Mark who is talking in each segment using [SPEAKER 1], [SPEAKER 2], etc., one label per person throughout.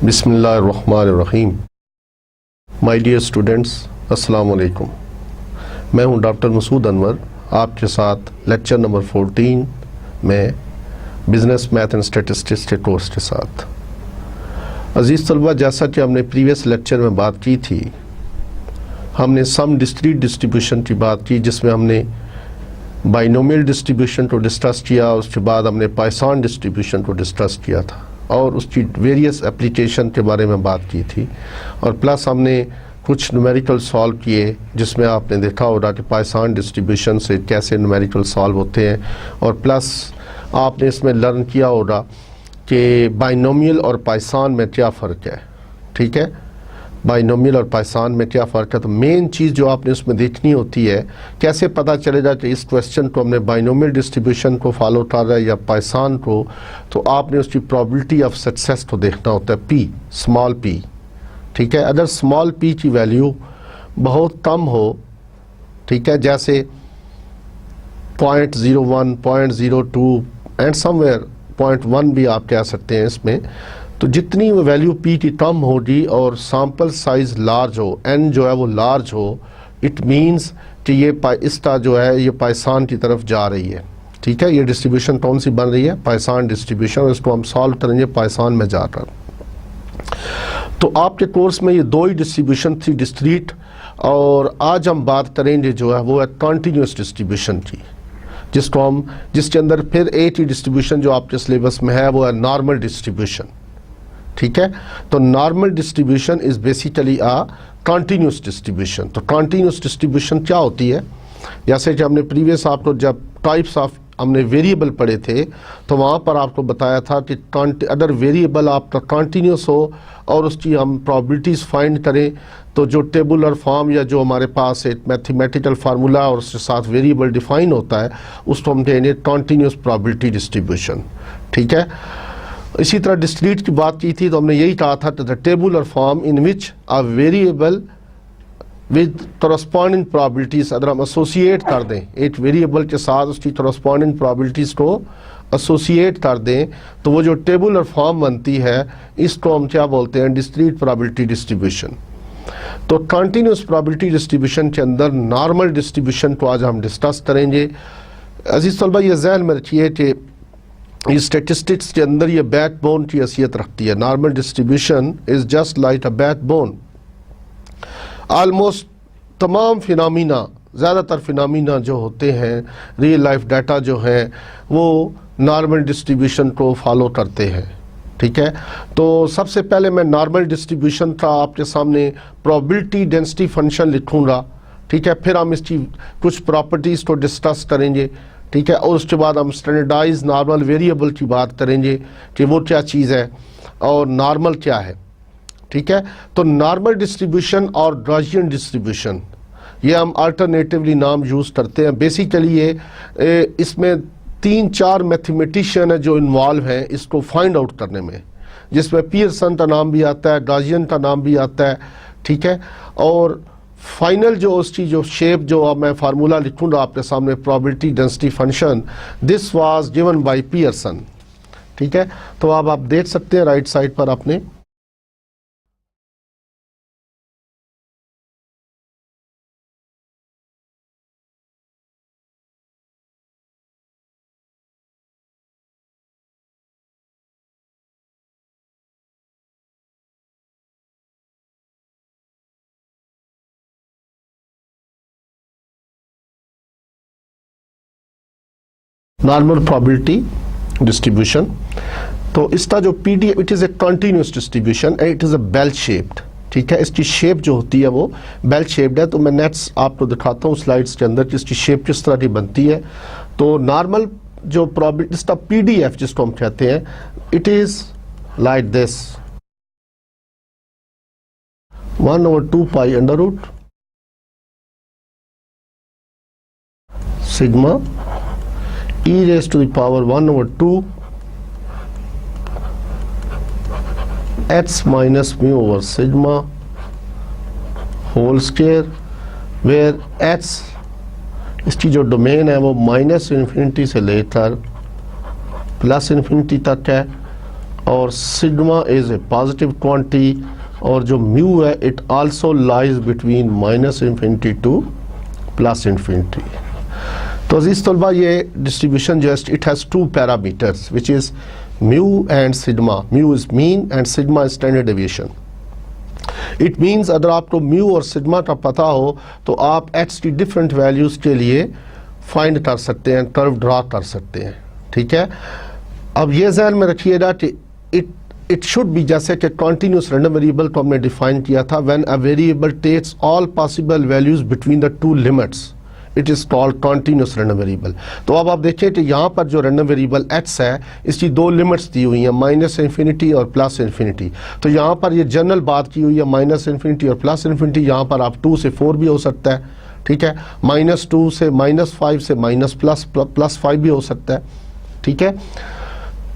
[SPEAKER 1] बिस्मिल्लाहिर्रहमानिर्रहीम। My dear students, अस्सलाम वालेकुम। मैं हूं डॉक्टर मसूद अनवर, आपके साथ लेक्चर नंबर 14 में बिज़नेस मैथ एंड स्टैटिस्टिक्स के कोर्स के साथ। अजीज़ तलबा, जैसा कि हमने प्रीवियस लेक्चर में बात की थी, हमने सम डिस्क्रीट डिस्ट्रीब्यूशन की बात की, जिसमें हमने बाइनोमियल डिस्ट्रीब्यूशन को डिस्कस किया। उसके बाद हमने पॉइसन डिस्ट्रीब्यूशन को डिस्कस किया था और उसकी वेरियस एप्लीकेशन के बारे में बात की थी। और प्लस हमने कुछ न्यूमेरिकल सॉल्व किए, जिसमें आपने देखा होगा कि पॉइसन डिस्ट्रीब्यूशन से कैसे न्यूमेरिकल सॉल्व होते हैं। और प्लस आपने इसमें लर्न किया होगा कि बाइनोमियल और पॉइसन में क्या फ़र्क है। ठीक है, बाइनोमियल और पॉइसन में क्या फ़र्क है। तो मेन चीज़ जो आपने उसमें देखनी होती है, कैसे पता चलेगा कि इस क्वेश्चन को हमने बाइनोमियल डिस्ट्रीब्यूशन को फॉलो कर रहा है या पॉइसन को, तो आपने उसकी प्रोबेबिलिटी ऑफ सक्सेस को देखना होता है, पी, स्मॉल पी। ठीक है, अगर स्मॉल पी की वैल्यू बहुत कम हो, ठीक है, जैसे 0.01, 0.02 एंड समवेयर 0.1 भी आप कह सकते हैं इसमें, तो जितनी वैल्यू पी की कम होगी और सैम्पल साइज लार्ज हो, एन जो है वो लार्ज हो, इट मींस कि ये इसका जो है ये पॉइसन की तरफ जा रही है। ठीक है, ये डिस्ट्रीब्यूशन कौन सी बन रही है, पॉइसन डिस्ट्रीब्यूशन। इसको हम सॉल्व करेंगे पॉइसन में जाकर। तो आपके कोर्स में ये दो ही डिस्ट्रीब्यूशन थी, डिस्क्रीट, और आज हम बात करेंगे जो है वो है कॉन्टीन्यूस डिस्ट्रीब्यूशन की, जिसके अंदर फिर एक ही डिस्ट्रीब्यूशन जो आपके सिलेबस में है वो है नॉर्मल डिस्ट्रीब्यूशन। ठीक है, तो normal distribution is basically a continuous distribution. तो कॉन्टीन्यूस डिस्ट्रीब्यूशन क्या होती है, जैसे कि हमने प्रीवियस आपको जब टाइप्स ऑफ हमने वेरिएबल पढ़े थे, तो वहाँ पर आपको बताया था कि अगर वेरिएबल आपका कॉन्टीन्यूस हो और उसकी हम प्रोबेबिलिटीज़ फाइंड करें, तो जो टेबुलर फॉर्म या जो हमारे पास एक मैथमेटिकल फार्मूला और उसके साथ वेरिएबल डिफाइन होता है, उसको हम कहेंगे कॉन्टीन्यूस प्रोबेबिलिटी डिस्ट्रीब्यूशन। ठीक है, इसी तरह डिस्क्रीट की बात की थी तो हमने यही कहा था, the tabular form in which a variable with corresponding probabilities, अगर हम एसोसिएट कर दें एक वेरिएबल के साथ उसकी करस्पॉन्डिंग प्रोबेबिलिटीज़ को एसोसिएट कर दें, तो वो जो टेबुलर फॉर्म बनती है, इसको हम क्या बोलते हैं, डिस्क्रीट प्रोबेबिलिटी डिस्ट्रीब्यूशन। तो कॉन्टीन्यूस प्रोबेबिलिटी डिस्ट्रीब्यूशन के अंदर नॉर्मल डिस्ट्रीब्यूशन को आज हम डिस्कस करेंगे। अजीज़ तलबा, ये ज़हन में रखिए कि इस स्टैटिस्टिक्स के अंदर ये बैकबोन की हैसियत रखती है। Normal distribution is just like a backbone. Almost तमाम फिनोमिना, ज़्यादातर फिनोमिना जो होते हैं, रियल लाइफ डाटा जो हैं, वो नॉर्मल डिस्ट्रीब्यूशन को फॉलो करते हैं। ठीक है, तो सबसे पहले मैं नॉर्मल डिस्ट्रीब्यूशन का आपके सामने प्रोबेबिलिटी डेंसिटी फंक्शन लिखूंगा। ठीक है, फिर हम इसकी कुछ प्रॉपर्टीज़ को डिस्कस करेंगे। ठीक है, और उसके बाद हम स्टैंडर्डाइज नॉर्मल वेरिएबल की बात करेंगे कि वो क्या चीज़ है और नॉर्मल क्या है। ठीक है, तो नॉर्मल डिस्ट्रीब्यूशन और गॉसियन डिस्ट्रीब्यूशन, ये हम अल्टरनेटिवली नाम यूज़ करते हैं। बेसिकली ये इसमें 3-4 मैथमेटिशियन है जो इन्वॉल्व हैं इसको फाइंड आउट करने में, जिसमें पियर्सन का नाम भी आता है, गॉसियन का नाम भी आता है। ठीक है, और फाइनल जो उसकी जो शेप जो अब मैं फार्मूला लिखूंगा आपके सामने, probability density function, this was given by Pearson. ठीक है, तो अब आप देख सकते हैं राइट साइड पर आपने नॉर्मल प्रोबेबिलिटी डिस्ट्रीब्यूशन। तो इसका जो PDF, it is a continuous distribution and it is a bell shaped. ठीक है, इसकी शेप जो होती है वो बेल शेप्ड है। तो मैं नेक्स्ट आपको दिखाता हूँ स्लाइड्स के अंदर कि इसकी शेप किस तरह की बनती है। तो नॉर्मल जो प्रोबेबिलिटी, इसका पीडीएफ जिसको हम कहते हैं, it is like this, 1/2 pi under root sigma e raised to the power 1/2 x minus mu over sigma whole square, where x इसकी जो डोमेन है वो -∞ से लेकर +∞ तक है, और sigma is a positive quantity, और जो म्यू है it also lies between minus infinity two plus infinity. तो अजीज तलबा ये डिस्ट्रीब्यूशन जो है it has two parameters which is mu and sigma. Mu is mean and sigma is standard deviation. It means अगर आपको म्यू और sigma का पता हो तो आप एक्स की डिफरेंट वैल्यूज़ के लिए फाइंड कर सकते हैं, कर्व ड्रा कर सकते हैं। ठीक है, अब ये ज़हन में रखिएगा कि इट शुड बी, जैसे कि कॉन्टीन्यूस रैंडम वेरिएबल को हमने डिफाइन किया था, when a variable takes all possible values between the two limits it is called continuous random variable. तो अब आप देखिए कि यहाँ पर जो रैंडम वेरिएबल एक्स है इसकी दो लिमिट्स दी हुई हैं, माइनस इन्फिनिटी और प्लस इन्फिनिटी। तो यहाँ पर ये जनरल बात की हुई है माइनस इन्फिनिटी और प्लस इन्फिनिटी। यहाँ पर आप 2 से 4 भी हो सकता है, ठीक है, -2 से -5 से +5 भी हो सकता है। ठीक है,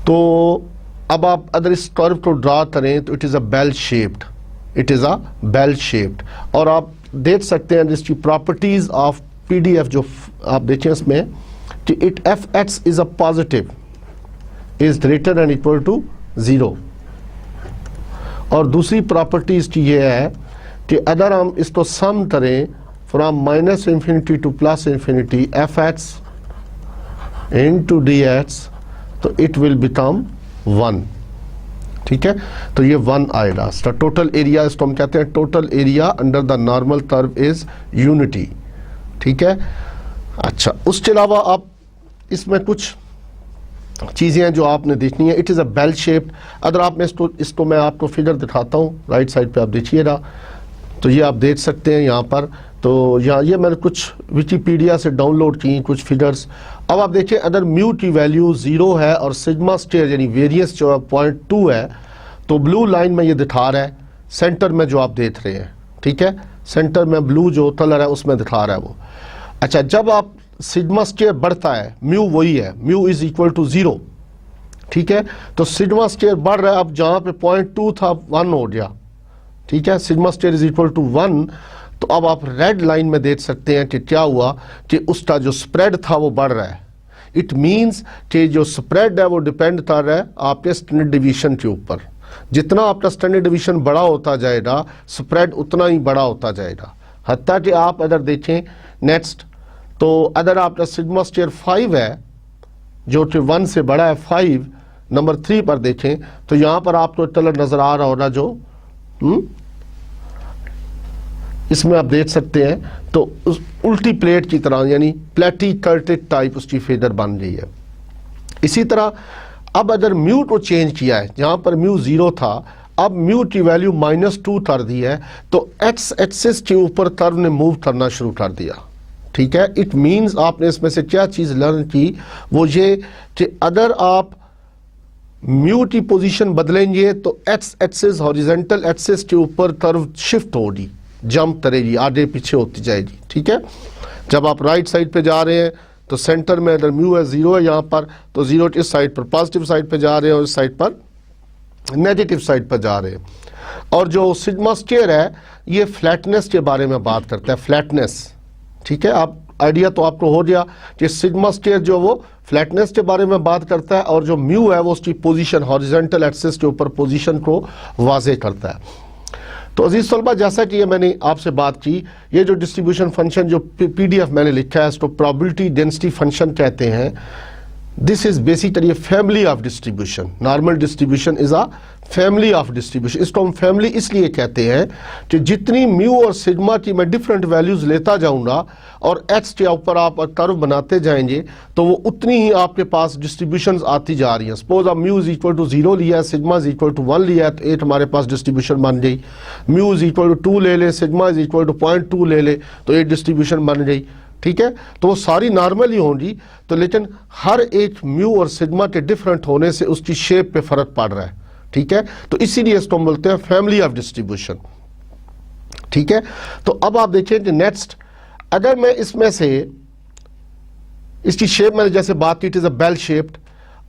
[SPEAKER 1] तो अब आप अगर इस कर्व को ड्रा करें तो it is a bell shaped, it is a bell shaped. और आप देख सकते हैं इसकी प्रॉपर्टीज ऑफ PDF जो आप देखें इसमें कि it f(x) is a positive is greater and equal to 0। और दूसरी प्रॉपर्टी इसकी ये है कि अगर हम इसको सम करें from minus infinity two plus infinity f(x) into dx तो इट विल बिकम 1। ठीक है, तो ये 1 आएगा। टोटल एरिया इसको हम कहते हैं total area under the normal curve is unity. ठीक है, अच्छा, उसके अलावा आप इसमें कुछ चीज़ें हैं जो आपने देखनी है। It is a bell shaped. अगर आप में इसको मैं आपको फिगर दिखाता हूँ, राइट साइड पे आप देखिएगा, तो ये आप देख सकते हैं यहाँ पर। तो यहाँ ये मैंने कुछ विकिपीडिया से डाउनलोड की कुछ फिगर्स। अब आप देखिए अगर म्यू की वैल्यू 0 है और सिग्मा स्टेयर यानी वेरियंस जो है 0.2 है, तो ब्लू लाइन में ये दिखा रहा है सेंटर में जो आप देख रहे हैं। ठीक है, सेंटर में ब्लू जो कलर है उसमें दिखा रहा है वो। अच्छा, जब आप सिग्मा स्केयर बढ़ता है, म्यू वही है, म्यू इज इक्वल टू 0। ठीक है, तो सिग्मा स्केयर बढ़ रहा है, अब जहाँ पे 0.2 था 1 हो गया। ठीक है, sigma square is equal to 1। तो अब आप रेड लाइन में देख सकते हैं कि क्या हुआ कि उसका जो स्प्रेड था वो बढ़ रहा है। इट मीन्स कि जो स्प्रेड है वो डिपेंड कर रहा है आपके स्टैंडर्ड डिवीजन के ऊपर। जितना आपका स्टैंडर्ड डिवीजन बड़ा होता जाएगा स्प्रेड उतना ही बड़ा होता जाएगा। हत्ता कि आप अगर देखें नेक्स्ट, तो अगर आपका सिग्मा स्केयर 5 है जो कि 1 से बड़ा है, 5 नंबर 3 पर देखें तो यहाँ पर आपको कलर नजर आ रहा होगा जो इसमें आप देख सकते हैं। तो उस उल्टी प्लेट की तरह यानी प्लेटी कर्टेड टाइप उसकी फिगर बन रही है। इसी तरह अब अगर म्यू को चेंज किया है, जहाँ पर म्यू 0 था अब म्यू की वैल्यू -2 कर दी है, तो एक्स एक्सिस के ऊपर कर्व ने मूव करना शुरू कर दिया। ठीक है, इट मीन्स आपने इसमें से क्या चीज़ लर्न की वो ये कि अगर आप म्यू की पोजीशन बदलेंगे तो एक्स एक्सिस हॉरिजॉन्टल एक्सिस के ऊपर कर्व शिफ्ट होगी, जंप करेगी, आगे पीछे होती जाएगी। ठीक है, जब आप राइट साइड पे जा रहे हैं तो सेंटर में अगर म्यू है 0 है यहाँ पर, तो 0 इस साइड पर पॉजिटिव साइड पे जा रहे हैं और इस साइड पर नेगेटिव साइड पर जा रहे हैं। और जो सिग्मा स्केयर है ये फ्लैटनेस के बारे में बात करता है, फ्लैटनेस। ठीक है, आप आइडिया तो आपको हो गया कि सिग्मा स्केयर जो वो फ्लैटनेस के बारे में बात करता है और जो म्यू है वो उसकी पोजीशन हॉरिजॉन्टल एक्सिस के ऊपर पोजीशन को वाजे करता है। तो अजीज तलबा, जैसा कि ये मैंने आपसे बात की, ये जो डिस्ट्रीब्यूशन फंक्शन जो PDF मैंने लिखा है इसको प्रोबेबिलिटी डेंसिटी फंक्शन कहते हैं। This is basically a family of distribution. Normal distribution is a family of distribution. इसको हम फैमिली इसलिए कहते हैं कि जितनी म्यू और सिग्मा की मैं डिफरेंट वैल्यूज लेता जाऊंगा और एक्स के ऊपर आप कर्व बनाते जाएंगे तो वो उतनी ही आपके पास डिस्ट्रीब्यूशन आती जा रही हैं। सपोज आप म्यू इज इक्वल टू 0 लिया है, सिग्मा इज इक्वल टू 1 लिया है, तो 8 हमारे पास डिस्ट्रीब्यूशन बन गई। म्यू इज इक्वल टू 2 ले ले, सिग्मा इज इक्वल टू 0.2 ले ले, तो 8 डिस्ट्रीब्यूशन बन गई। ठीक है, तो वो सारी नॉर्मल ही होंगी, तो लेकिन हर एक म्यू और सिग्मा के डिफरेंट होने से उसकी शेप पे फर्क पड़ रहा है। ठीक है, तो इसीलिए इसको हम बोलते हैं फैमिली ऑफ डिस्ट्रीब्यूशन। ठीक है, तो अब आप देखिए कि नेक्स्ट अगर मैं इसमें से इसकी शेप मैंने जैसे बात की, it is a bell shaped,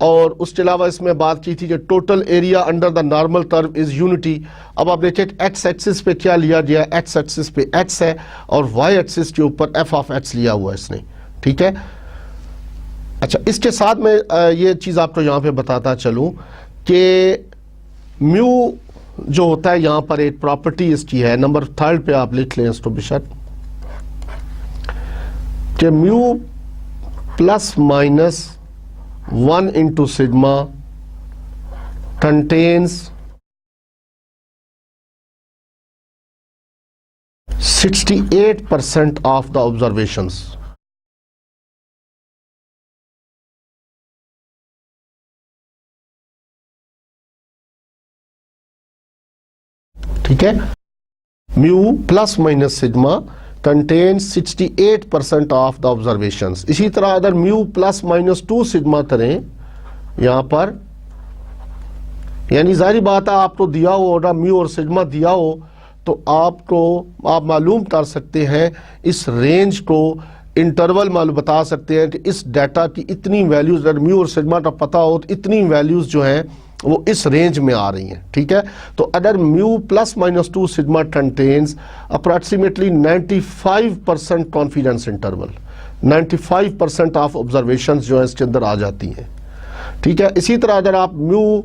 [SPEAKER 1] और उसके अलावा इसमें बात की थी कि total area under the normal curve is unity. अब आप देखिए एक्स एक्सिस पे क्या लिया गया, एक्स एक्सिस पे एक्स है और वाई एक्सिस के ऊपर एफ ऑफ एक्स लिया हुआ है इसने। ठीक है, अच्छा, इसके साथ मैं ये चीज़ आपको यहाँ पे बताता चलूँ कि म्यू जो होता है यहाँ पर एक प्रॉपर्टी इसकी है, नंबर 3 पे आप लिख लें इसको बेशक, कि mu plus minus 1 into sigma contains 68% of the observations. ठीक है, mu plus minus sigma contains 68% of the observations. इसी तरह अगर म्यू प्लस माइनस 2 सिग्मा करें यहां पर, यानी जाहिर बात है आपको दिया हो और म्यू और सिग्मा दिया हो तो आप मालूम कर सकते हैं इस रेंज को, इंटरवल मालूम बता सकते हैं कि इस डाटा की इतनी वैल्यूज, अगर म्यू और सिग्मा का पता हो तो इतनी वैल्यूज जो हैं वो इस रेंज में आ रही हैं। ठीक है, तो अगर mu plus minus 2 sigma contains approximately 95% confidence interval, 95% of observation जो है इसके अंदर आ जाती हैं। ठीक है, इसी तरह अगर आप म्यू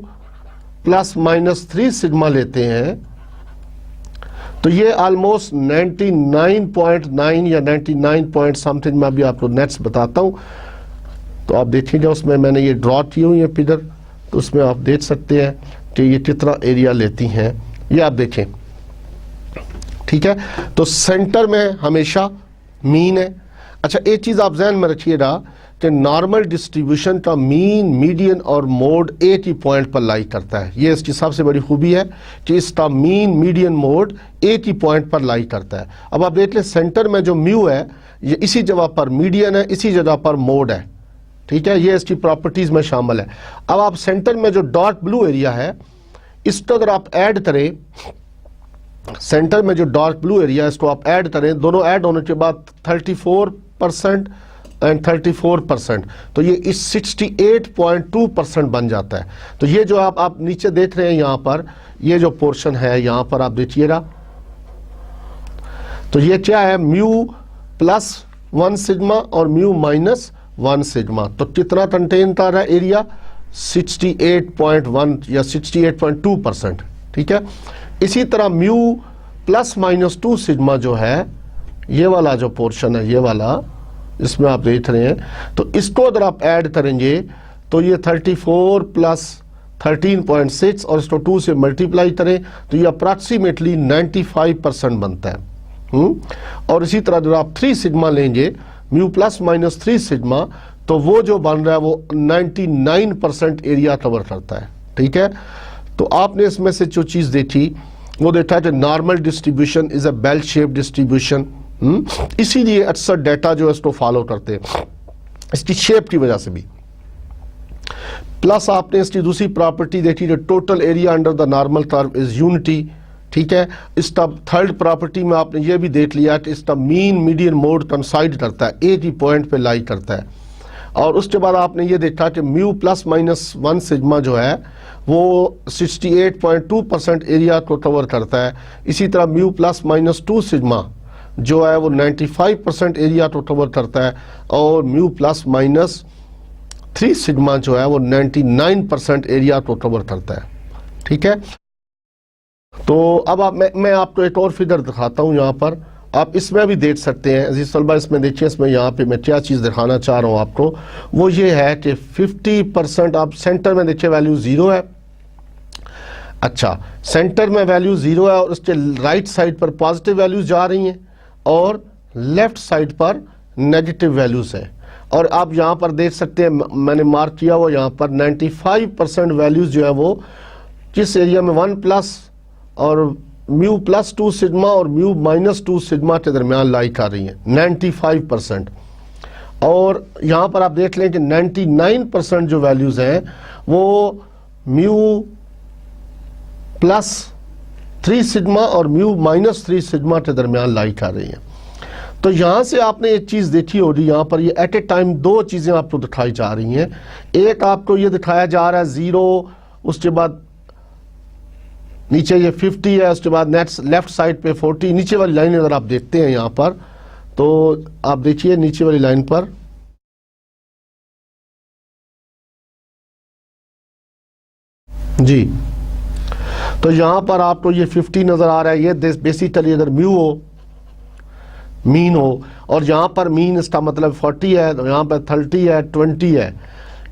[SPEAKER 1] प्लस माइनस 3 सिग्मा लेते हैं तो ये ऑलमोस्ट 99.9 या 99 पॉइंट समथिंग, मैं अभी आपको नेट्स बताता हूं, तो आप देखिएगा उसमें मैंने ये ड्रॉ की हुई है पिलर, तो उसमें आप देख सकते हैं कि ये कितना एरिया लेती हैं, ये आप देखें। ठीक है, तो सेंटर में हमेशा मीन है। अच्छा, एक चीज़ आप जहन में रखिएगा कि नॉर्मल डिस्ट्रीब्यूशन का मीन, मीडियन और मोड एक ही पॉइंट पर लाई करता है। ये इसकी सबसे बड़ी खूबी है कि इसका मीन, मीडियन, मोड एक ही पॉइंट पर लाई करता है। अब आप देख लें सेंटर में जो म्यू है ये इसी जगह पर मीडियन है, इसी जगह पर मोड है। ठीक है, ये इसकी प्रॉपर्टीज में शामिल है। अब आप सेंटर में जो डार्क ब्लू एरिया है इसको अगर आप ऐड करें, सेंटर में जो डार्क ब्लू एरिया है इसको आप ऐड करें, दोनों ऐड होने के बाद 34% एंड 34%, तो ये इस 68.2% बन जाता है। तो ये जो आप नीचे देख रहे हैं यहाँ पर, ये जो पोर्शन है यहाँ पर आप देखिएगा, तो ये क्या है, म्यू प्लस 1 सिग्मा और म्यू माइनस 1 सिग्मा, तो कितना कंटेन कर रहा है एरिया, 68.1 या 68.2%। ठीक है, इसी तरह म्यू प्लस माइनस 2 सिग्मा जो है, ये वाला जो पोर्शन है, ये वाला इसमें आप देख रहे हैं, तो इसको अगर आप ऐड करेंगे तो ये 34 प्लस 13.6 और इसको 2 से मल्टीप्लाई करें तो ये अप्रॉक्सीमेटली 95% बनता है। और इसी तरह अगर आप 3 सिग्मा लेंगे, म्यू प्लस माइनस 3 सिग्मा, तो वो जो बन रहा है वो 99% एरिया कवर करता है। ठीक है, तो आपने इसमें से जो चीज़ देखी वो देखा कि normal distribution is a bell shape distribution, इसीलिए अक्सर डाटा जो है इसको फॉलो करते हैं इसकी शेप की वजह से भी। प्लस आपने इसकी दूसरी प्रॉपर्टी देखी जो total area under the normal curve is unity. ठीक है, इसका थर्ड प्रॉपर्टी में आपने ये भी देख लिया कि इसका मीन, मीडियन, मोड कंसाइड करता है, एक ही पॉइंट पे लाई करता है। और उसके बाद आपने ये देखा कि म्यू प्लस माइनस 1 सिग्मा जो है वो 68.2% एरिया को कवर करता है। इसी तरह म्यू प्लस माइनस 2 सिग्मा जो है वो 95% एरिया को कवर करता है, और म्यू प्लस माइनस 3 सिग्मा जो है वो 99% एरिया को कवर करता है। ठीक है, तो अब मैं आपको एक और फिगर दिखाता हूं, यहाँ पर आप इसमें भी देख सकते हैं अजीज तलबा, इसमें देखिए, इसमें यहाँ पे मैं क्या चीज़ दिखाना चाह रहा हूँ आपको, वो ये है कि 50% आप सेंटर में देखिए वैल्यू 0 है। अच्छा, सेंटर में वैल्यू 0 है और उसके राइट साइड पर पॉजिटिव वैल्यूज जा रही हैं और लेफ्ट साइड पर नेगेटिव वैल्यूज है। और आप यहाँ पर देख सकते हैं मैंने मार्क किया हुआ यहाँ पर 95% वैल्यूज जो है वो किस एरिया में 1 प्लस और म्यू प्लस 2 सिग्मा और म्यू माइनस 2 सिग्मा के दरमियान लाई कर रही हैं, 95%। और यहाँ पर आप देख लें कि 99% जो वैल्यूज हैं वो म्यू प्लस 3 सिग्मा और म्यू माइनस 3 सिग्मा के दरमियान लाई कर रही हैं। तो यहाँ से आपने एक चीज़ देखी होगी, यहाँ पर ये एट ए टाइम 2 चीज़ें आपको दिखाई जा रही हैं। एक आपको ये दिखाया जा रहा है 0, उसके बाद नीचे ये 50 है, उसके बाद नेक्स्ट लेफ्ट साइड पे 40। नीचे वाली लाइन अगर आप देखते हैं यहाँ पर, तो आप देखिए नीचे वाली लाइन पर जी, तो यहाँ पर आपको ये 50 नज़र आ रहा है, ये बेसिकली अगर म्यू हो, मीन हो, और यहाँ पर मीन इसका मतलब 40 है, तो यहाँ पर 30 है, 20 है।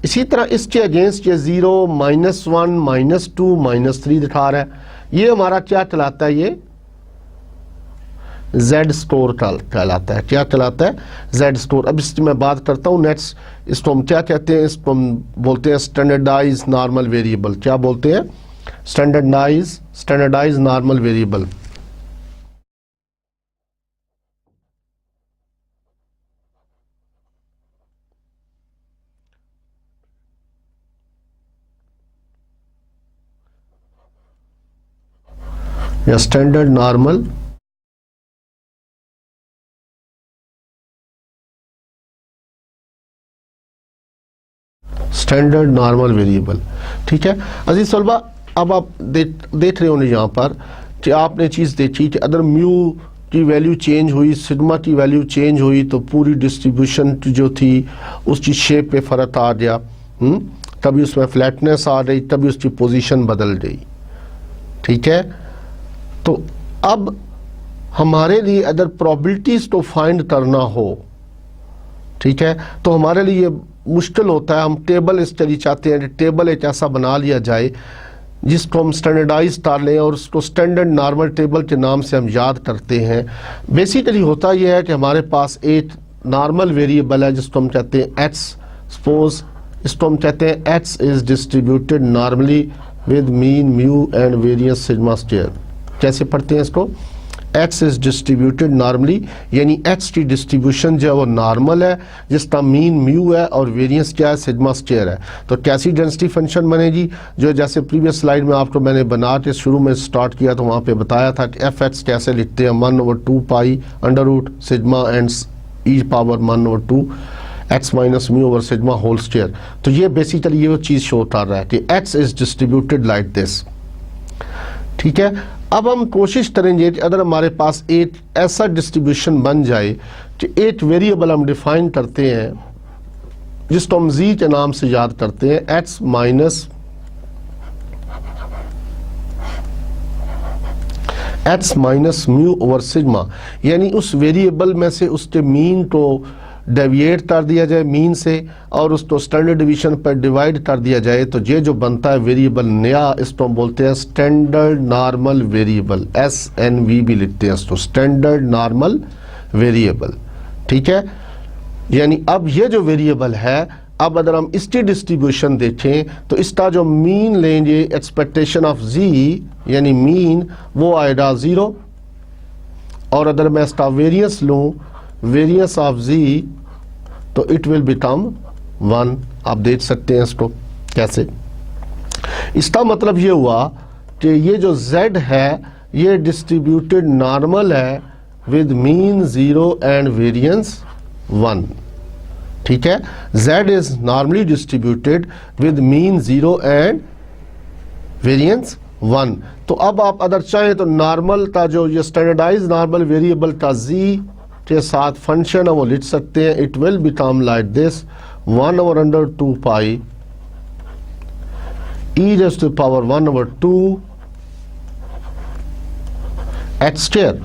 [SPEAKER 1] इसी तरह इसके अगेंस्ट ये 0, -1, -2, -3 दिखा रहा है। ये हमारा क्या चलाता है, ये Z स्टोर कहलाता है। क्या चलाता है, Z स्टोर। अब इसकी मैं बात करता हूँ नेक्स्ट, इसको हम क्या कहते हैं, इसको हम बोलते हैं स्टैंडर्डाइज नॉर्मल वेरिएबल। क्या बोलते हैं, स्टैंडर्डाइज नॉर्मल वेरिएबल। या स्टैंडर्ड नॉर्मल वेरिएबल। ठीक है अजीज तलबा, अब आप देख रहे होंगे यहाँ पर कि आपने चीज़ देखी कि अगर म्यू की वैल्यू चेंज हुई, सिग्मा की वैल्यू चेंज हुई, तो पूरी डिस्ट्रीब्यूशन जो थी उसकी शेप पे फ़र्क आ गया। तभी उसमें फ्लैटनेस आ गई, तभी उसकी पोजीशन बदल गई। ठीक है, तो अब हमारे लिए अगर प्रोबेबिलिटीज़ को फाइंड करना हो, ठीक है, तो हमारे लिए मुश्किल होता है। हम टेबल स्टडी चाहते हैं कि टेबल एक ऐसा बना लिया जाए जिसको हम स्टैंडर्डाइज कर लें और उसको स्टैंडर्ड नॉर्मल टेबल के नाम से हम याद करते हैं। बेसिकली होता यह है कि हमारे पास एक नॉर्मल वेरिएबल है जिसको हम कहते हैं एक्स। सपोज इसको हम कहते हैं x is distributed normally with mean mu and variance sigma square. कैसे पढ़ते हैं इसको, एक्स इज डिस्ट्रीब्यूटेड नॉर्मली, यानी एक्स की डिस्ट्रीब्यूशन जो है वो नॉर्मल है, जिसका मीन म्यू है और वेरियंस क्या है, सिग्मा स्क्वायर है। तो कैसी डेंसिटी फंक्शन बनेगी, जो जैसे प्रीवियस स्लाइड में आपको मैंने बना के शुरू में स्टार्ट किया तो वहाँ पे बताया था कि एफ एक्स कैसे लिखते हैं, 1/2 pi under root sigma and e power 1/2 x minus mu over sigma whole square. तो ये बेसिकली ये वो चीज़ शो कर रहा है कि x is distributed like this. ठीक है, अब हम कोशिश करेंगे कि अगर हमारे पास एक ऐसा डिस्ट्रीब्यूशन बन जाए कि एक वेरिएबल हम डिफाइन करते हैं जिसको हम जी के नाम से याद करते हैं, x minus mu over sigma, यानी उस वेरिएबल में से उसके मीन को डेविएट कर दिया जाए मीन से और उसको स्टैंडर्ड डिवीजन पर डिवाइड कर दिया जाए, तो ये जो बनता है वेरिएबल नया, इसको हम बोलते हैं स्टैंडर्ड नॉर्मल वेरिएबल। SNV भी लिखते हैं इसको, स्टैंडर्ड नॉर्मल वेरिएबल। ठीक है, यानी अब ये जो वेरिएबल है, अब अगर हम इसकी डिस्ट्रीब्यूशन देखें तो इसका जो मीन लेंगे एक्सपेक्टेशन ऑफ Z यानी मीन, वो आएगा 0, और अगर मैं इसका वेरियंस लूँ, वेरियंस ऑफ Z, तो इट विल बिकम 1। आप देख सकते हैं इसको कैसे। इसका मतलब ये हुआ कि ये जो Z है ये डिस्ट्रीब्यूटेड नॉर्मल है विद मीन 0 एंड वेरियंस 1। ठीक है, Z is normally distributed with mean 0 and variance 1। तो अब आप अगर चाहें तो नॉर्मल का जो ये स्टैंडर्डाइज नॉर्मल वेरिएबल का Z के साथ फंक्शन है वो लिख सकते हैं। It will become like this, 1/2 pi e raised to the power 1/2 x square.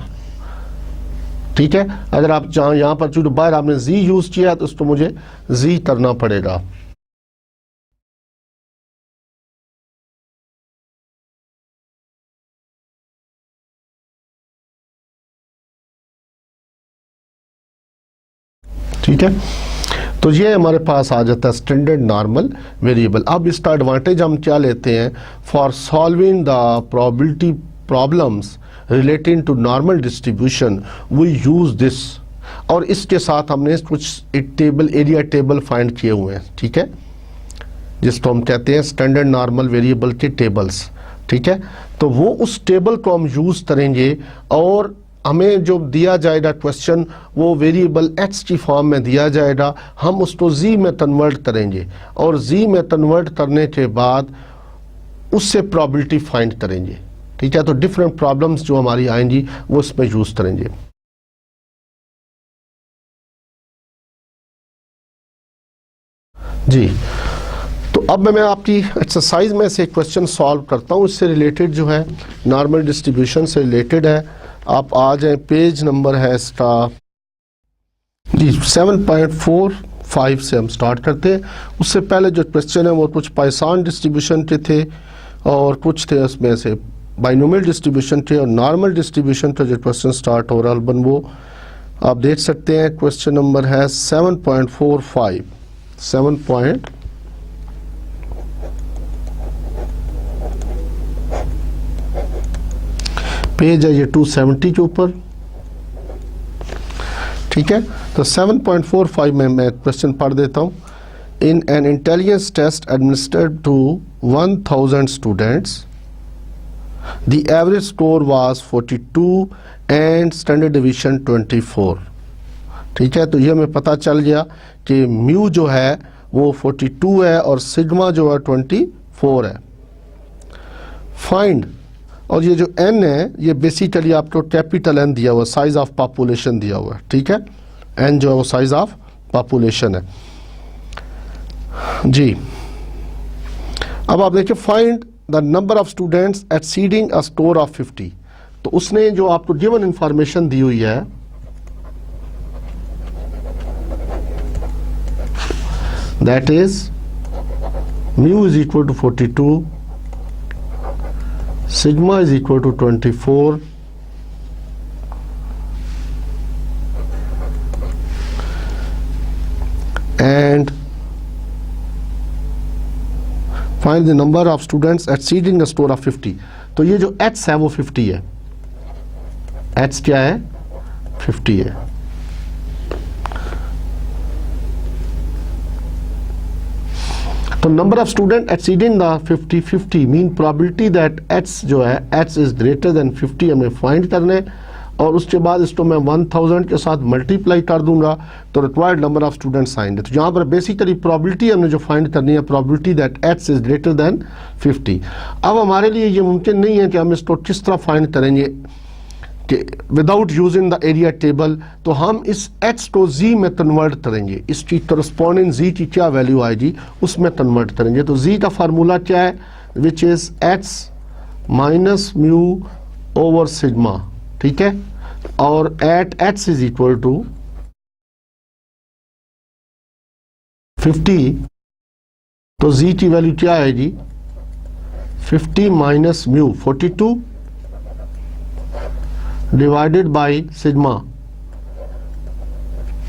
[SPEAKER 1] ठीक है, अगर आप यहाँ पर चूंकि बाहर आपने Z यूज किया तो उसको मुझे Z करना पड़ेगा। ठीक है, तो ये हमारे पास आ जाता है स्टैंडर्ड नॉर्मल वेरिएबल। अब इसका एडवांटेज हम क्या लेते हैं, for solving the probability problems relating to normal distribution we use this. और इसके साथ हमने कुछ एक टेबल, एरिया टेबल फाइंड किए हुए हैं। ठीक है, जिसको हम कहते हैं स्टैंडर्ड नॉर्मल वेरिएबल के टेबल्स। ठीक है, तो वो उस टेबल को हम यूज करेंगे और हमें जो दिया जाएगा क्वेश्चन वो वेरिएबल x की फॉर्म में दिया जाएगा, हम उसको Z में कन्वर्ट करेंगे और Z में कन्वर्ट करने के बाद उससे प्रोबेबिलिटी फाइंड करेंगे। ठीक है, तो डिफरेंट प्रॉब्लम्स जो हमारी आएंगी वो इसमें यूज करेंगे। जी, तो अब मैं आपकी एक्सरसाइज में से क्वेश्चन सॉल्व करता हूँ, इससे रिलेटेड जो है नॉर्मल डिस्ट्रीब्यूशन से रिलेटेड है। आप आ जाएं, पेज नंबर है इसका जी 7.45 से हम स्टार्ट करते हैं। उससे पहले जो क्वेश्चन है वो कुछ पाइसान डिस्ट्रीब्यूशन के थे और कुछ थे उसमें से बाइनोमियल डिस्ट्रीब्यूशन थे और नॉर्मल डिस्ट्रीब्यूशन का जो क्वेश्चन स्टार्ट हो रहा है वो आप देख सकते हैं। क्वेश्चन नंबर है 7.45 पेज है ये 270 के ऊपर, ठीक है। तो 7.45 में मैं क्वेश्चन पढ़ देता हूँ। In an intelligence test administered to 1000 students the average score was 42 and standard division 24, ठीक है। तो ये हमें पता चल गया कि म्यू जो है वो 42 है और सिग्मा जो है 24 है। फाइंड, और ये जो n है ये बेसिकली आपको कैपिटल N दिया हुआ, साइज ऑफ पॉपुलेशन दिया हुआ है, ठीक है। n जो है वो साइज ऑफ पॉपुलेशन है जी। अब आप देखिए find the number of students exceeding a score of 50। तो उसने जो आपको गिवन इंफॉर्मेशन दी हुई है that is mu is equal to 42, sigma is equal to 24, and find the number of students exceeding the score of 50। तो ये जो h है वो 50 है, h क्या है 50 है। तो number of student exceeding the 50 mean probability that h जो है h इज ग्रेटर देन 50 हमें फाइंड करना है और उसके बाद इसको मैं 1000 के साथ मल्टीप्लाई कर दूंगा तो रिक्वायर्ड नंबर ऑफ स्टूडेंट्स आएंगे। तो यहाँ पर बेसिकली प्रोबेबिलिटी हमने जो फाइंड करनी है probability that h is greater than 50। अब हमारे लिए ये मुमकिन नहीं है कि हम इसको किस तरह फाइंड करेंगे कि without using the area table. तो हम इस h को z में कन्वर्ट करेंगे, इसकी करस्पॉन्डिंग z की क्या वैल्यू आएगी उसमें कन्वर्ट करेंगे। तो z का फार्मूला क्या है, which is h minus mu over sigma, ठीक है। और at h is equal to 50, तो z की वैल्यू क्या आएगी 50 minus mu 42 divided by sigma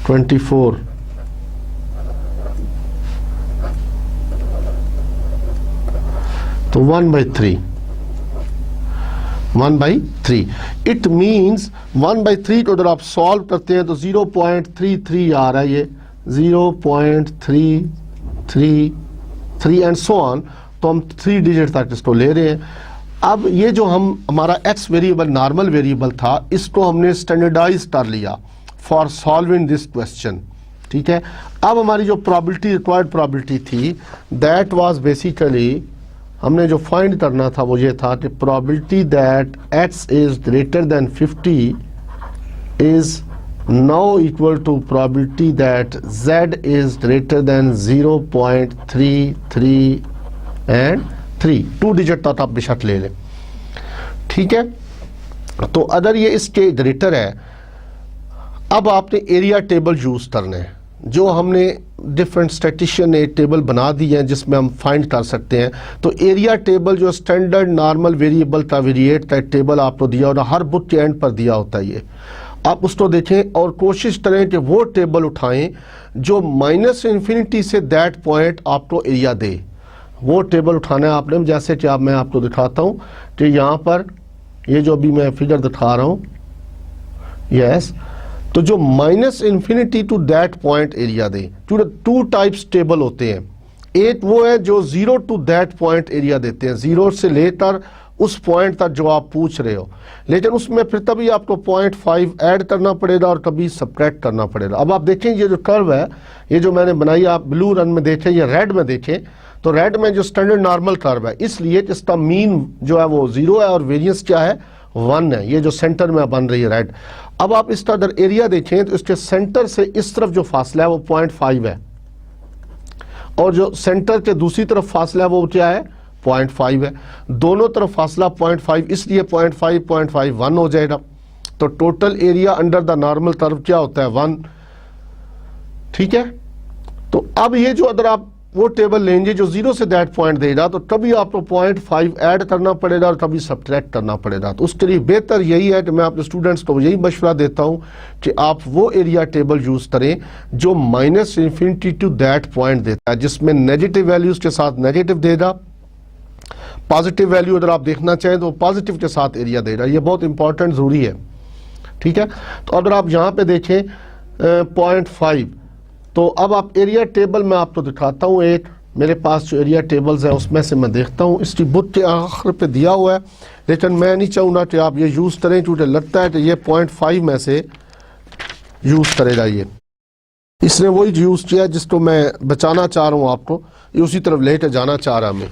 [SPEAKER 1] 24, तो 1/3 इट मीन्स 1/3 को अगर आप सॉल्व करते हैं तो 0.33 आ रहा है, ये 0.333 एंड सो ऑन। तो हम 3 डिजिट तक इसको ले रहे हैं। अब ये जो हमारा x वेरिएबल नॉर्मल वेरिएबल था इसको हमने स्टैंडर्डाइज कर लिया फॉर सॉल्विंग दिस क्वेश्चन, ठीक है। अब हमारी जो प्रोबेबिलिटी रिक्वायर्ड प्रोबेबिलिटी थी दैट वाज बेसिकली हमने जो फाइंड करना था वो ये था कि probability that x is greater than 50 is now equal to probability that z is greater than 0.33 and 2 digit तक आप बेशक ले लें, ठीक है। तो अगर ये इसके ग्रेटर है, अब आपने एरिया टेबल यूज करना है, जो हमने डिफरेंट स्टैटिस्टिशियन ने टेबल बना दी है जिसमें हम फाइंड कर सकते हैं। तो एरिया टेबल जो स्टैंडर्ड नॉर्मल वेरिएबल का वेरिएट का टेबल आपको दिया होता, हर बुक के एंड पर दिया होता है, ये आप उसको देखें और कोशिश करें कि वो टेबल उठाएं जो -∞ से दैट पॉइंट आपको एरिया दे। वो टेबल उठाना है आपने, जैसे कि मैं आपको दिखाता हूँ कि यहाँ पर ये जो अभी मैं फिगर दिखा रहा हूँ, यस, तो जो -∞ टू दैट पॉइंट एरिया दे। 2 टाइप्स टेबल होते हैं, एक वो है जो 0 टू दैट पॉइंट एरिया देते हैं, 0 से लेकर उस पॉइंट तक जो आप पूछ रहे हो, लेकिन उसमें फिर तभी आपको 0.5 ऐड करना पड़ेगा और कभी सब्ट्रैक्ट करना पड़ेगा। अब आप देखें ये जो कर्व है, ये जो मैंने बनाई, आप ब्लू रंग में देखें या रेड में देखें, तो रेड में जो स्टैंडर्ड नॉर्मल कर्व है, इसलिए इसका मीन जो है वो 0 है और वेरिएंस क्या है 1 है, ये जो सेंटर में बन रही है रेड। अब आप इसका अगर एरिया देखें तो इसके सेंटर से इस तरफ जो फासला है वो 0.5 है और जो सेंटर के दूसरी तरफ फासला है वो क्या है 0.5 है। दोनों तरफ फासला 0.5, इसलिए 0.5 1 हो जाएगा। तो total area under the normal curve क्या होता है 1। ठीक है, तो अब ये जो अगर आप वो टेबल लेंगे जो 0 से दैट पॉइंट देगा, तो तभी आपको 0.5 ऐड करना पड़ेगा और तभी सब्ट्रैक्ट करना पड़ेगा। तो उसके लिए बेहतर यही है कि मैं अपने स्टूडेंट्स को यही मशवरा देता हूं कि आप वो एरिया टेबल यूज करें जो -∞ टू दैट पॉइंट देता है, जिसमें नेगेटिव वैल्यूज के साथ नेगेटिव देगा, पॉजिटिव वैल्यू अगर आप देखना चाहें तो पॉजिटिव के साथ एरिया देगा। ये बहुत इंपॉर्टेंट जरूरी है। ठीक है, तो अगर आप यहाँ पे देखें 0.5, तो अब आप एरिया टेबल मैं आपको दिखाता हूँ। एक मेरे पास जो एरिया टेबल्स है उसमें से मैं देखता हूँ, इसकी बुक के आखिर पे दिया हुआ है, लेकिन मैं नहीं चाहूँगा कि आप ये यूज़ करें क्योंकि लगता है कि ये 0.5 में से यूज़ करेगा। ये इसने वही यूज़ किया जिसको मैं बचाना चाह रहा हूँ आपको, ये उसी तरफ लेकर जाना चाह रहा मैं।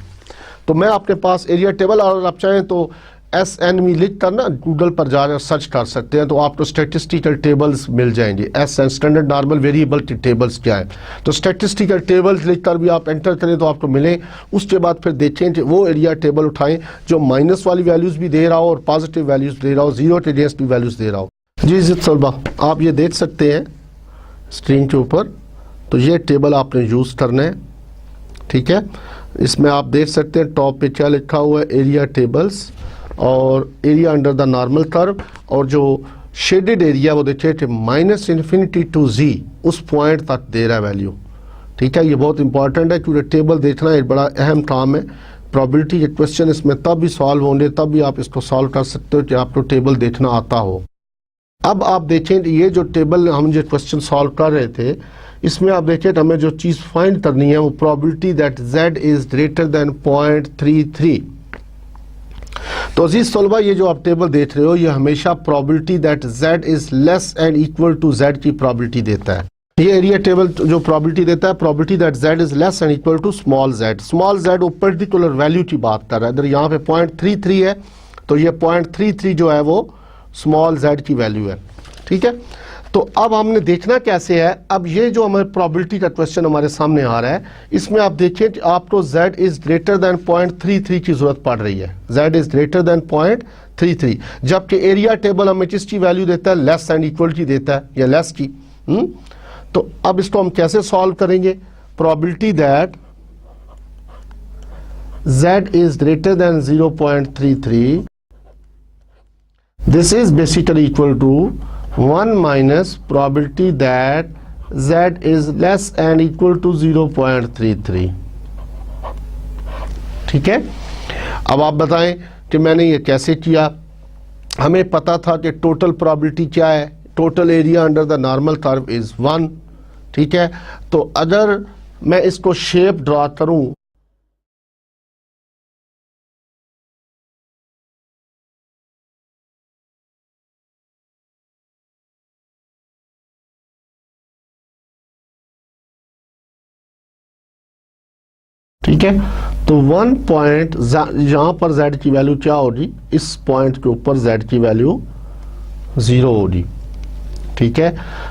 [SPEAKER 1] तो मैं आपके पास एरिया टेबल, और आप चाहें तो SNV लिख कर ना गूगल पर जाकर सर्च कर सकते हैं, तो आपको स्टैटिस्टिकल टेबल्स मिल जाएंगे। SN स्टैंडर्ड नॉर्मल वेरिएबल की टेबल्स क्या है, तो स्टैटिस्टिकल टेबल्स लिख कर भी आप एंटर करें तो आपको मिले। उसके बाद फिर देखें कि वो एरिया टेबल उठाएं जो माइनस वाली वैल्यूज़ भी दे रहा हो और पॉजिटिव वैल्यूज़ दे रहा हो, जीरो के अगेंस्ट भी वैल्यूज़ दे रहा हो। जी इज़्ज़त तलबा, आप ये देख सकते हैं स्क्रीन के ऊपर, तो ये टेबल आपने यूज़ करना है। ठीक है, इसमें आप देख सकते हैं टॉप पे क्या लिखा हुआ है, एरिया टेबल्स और area under the normal curve, और जो शेडेड एरिया वो देखिए -∞ टू Z उस पॉइंट तक दे रहा है वैल्यू। ठीक है, ये बहुत इंपॉर्टेंट है क्योंकि टेबल देखना एक बड़ा अहम काम है। प्रोबेबिलिटी के क्वेश्चन इसमें तब भी सॉल्व होंगे, तब भी आप इसको सॉल्व कर सकते हो कि आपको टेबल देखना आता हो। अब आप देखें ये जो टेबल हम जो क्वेश्चन सॉल्व कर रहे थे, इसमें आप देखें हमें जो चीज़ फाइंड करनी है वो probability that Z is greater than 0.33। तो अजीज तलबा, ये जो आप टेबल देख रहे हो ये हमेशा probability that Z is less and equal to Z की प्रोबेबिलिटी देता है। ये एरिया टेबल जो प्रोबेबिलिटी देता है, probability that Z is less and equal to small z। Small z वो पर्टिकुलर वैल्यू की बात कर रहा है। अगर यहाँ पे 0.33 है तो ये 0.33 जो है वो स्मॉल z की वैल्यू है। ठीक है, तो अब हमने देखना कैसे है। अब ये जो हमारे प्रोबेबिलिटी का क्वेश्चन हमारे सामने आ रहा है, इसमें आप देखिए कि आपको z इज ग्रेटर देन 0.33 की जरूरत पड़ रही है। z इज ग्रेटर देन 0.33, जबकि एरिया टेबल हमें किसकी वैल्यू देता है, लेस एंड इक्वल की देता है या लेस की। तो अब इसको हम कैसे सॉल्व करेंगे, probability that z is greater than 0.33, this is basically equal to 1 minus probability that z is less and equal to 0.33। ठीक है, अब आप बताएं कि मैंने ये कैसे किया। हमें पता था कि टोटल प्रोबेबिलिटी क्या है, total area under the normal curve is 1। ठीक है, तो अगर मैं इसको शेप ड्रा करूं, ठीक है, तो 1 पॉइंट यहाँ पर z की वैल्यू क्या होगी, इस पॉइंट के ऊपर z की वैल्यू 0 होगी। ठीक है,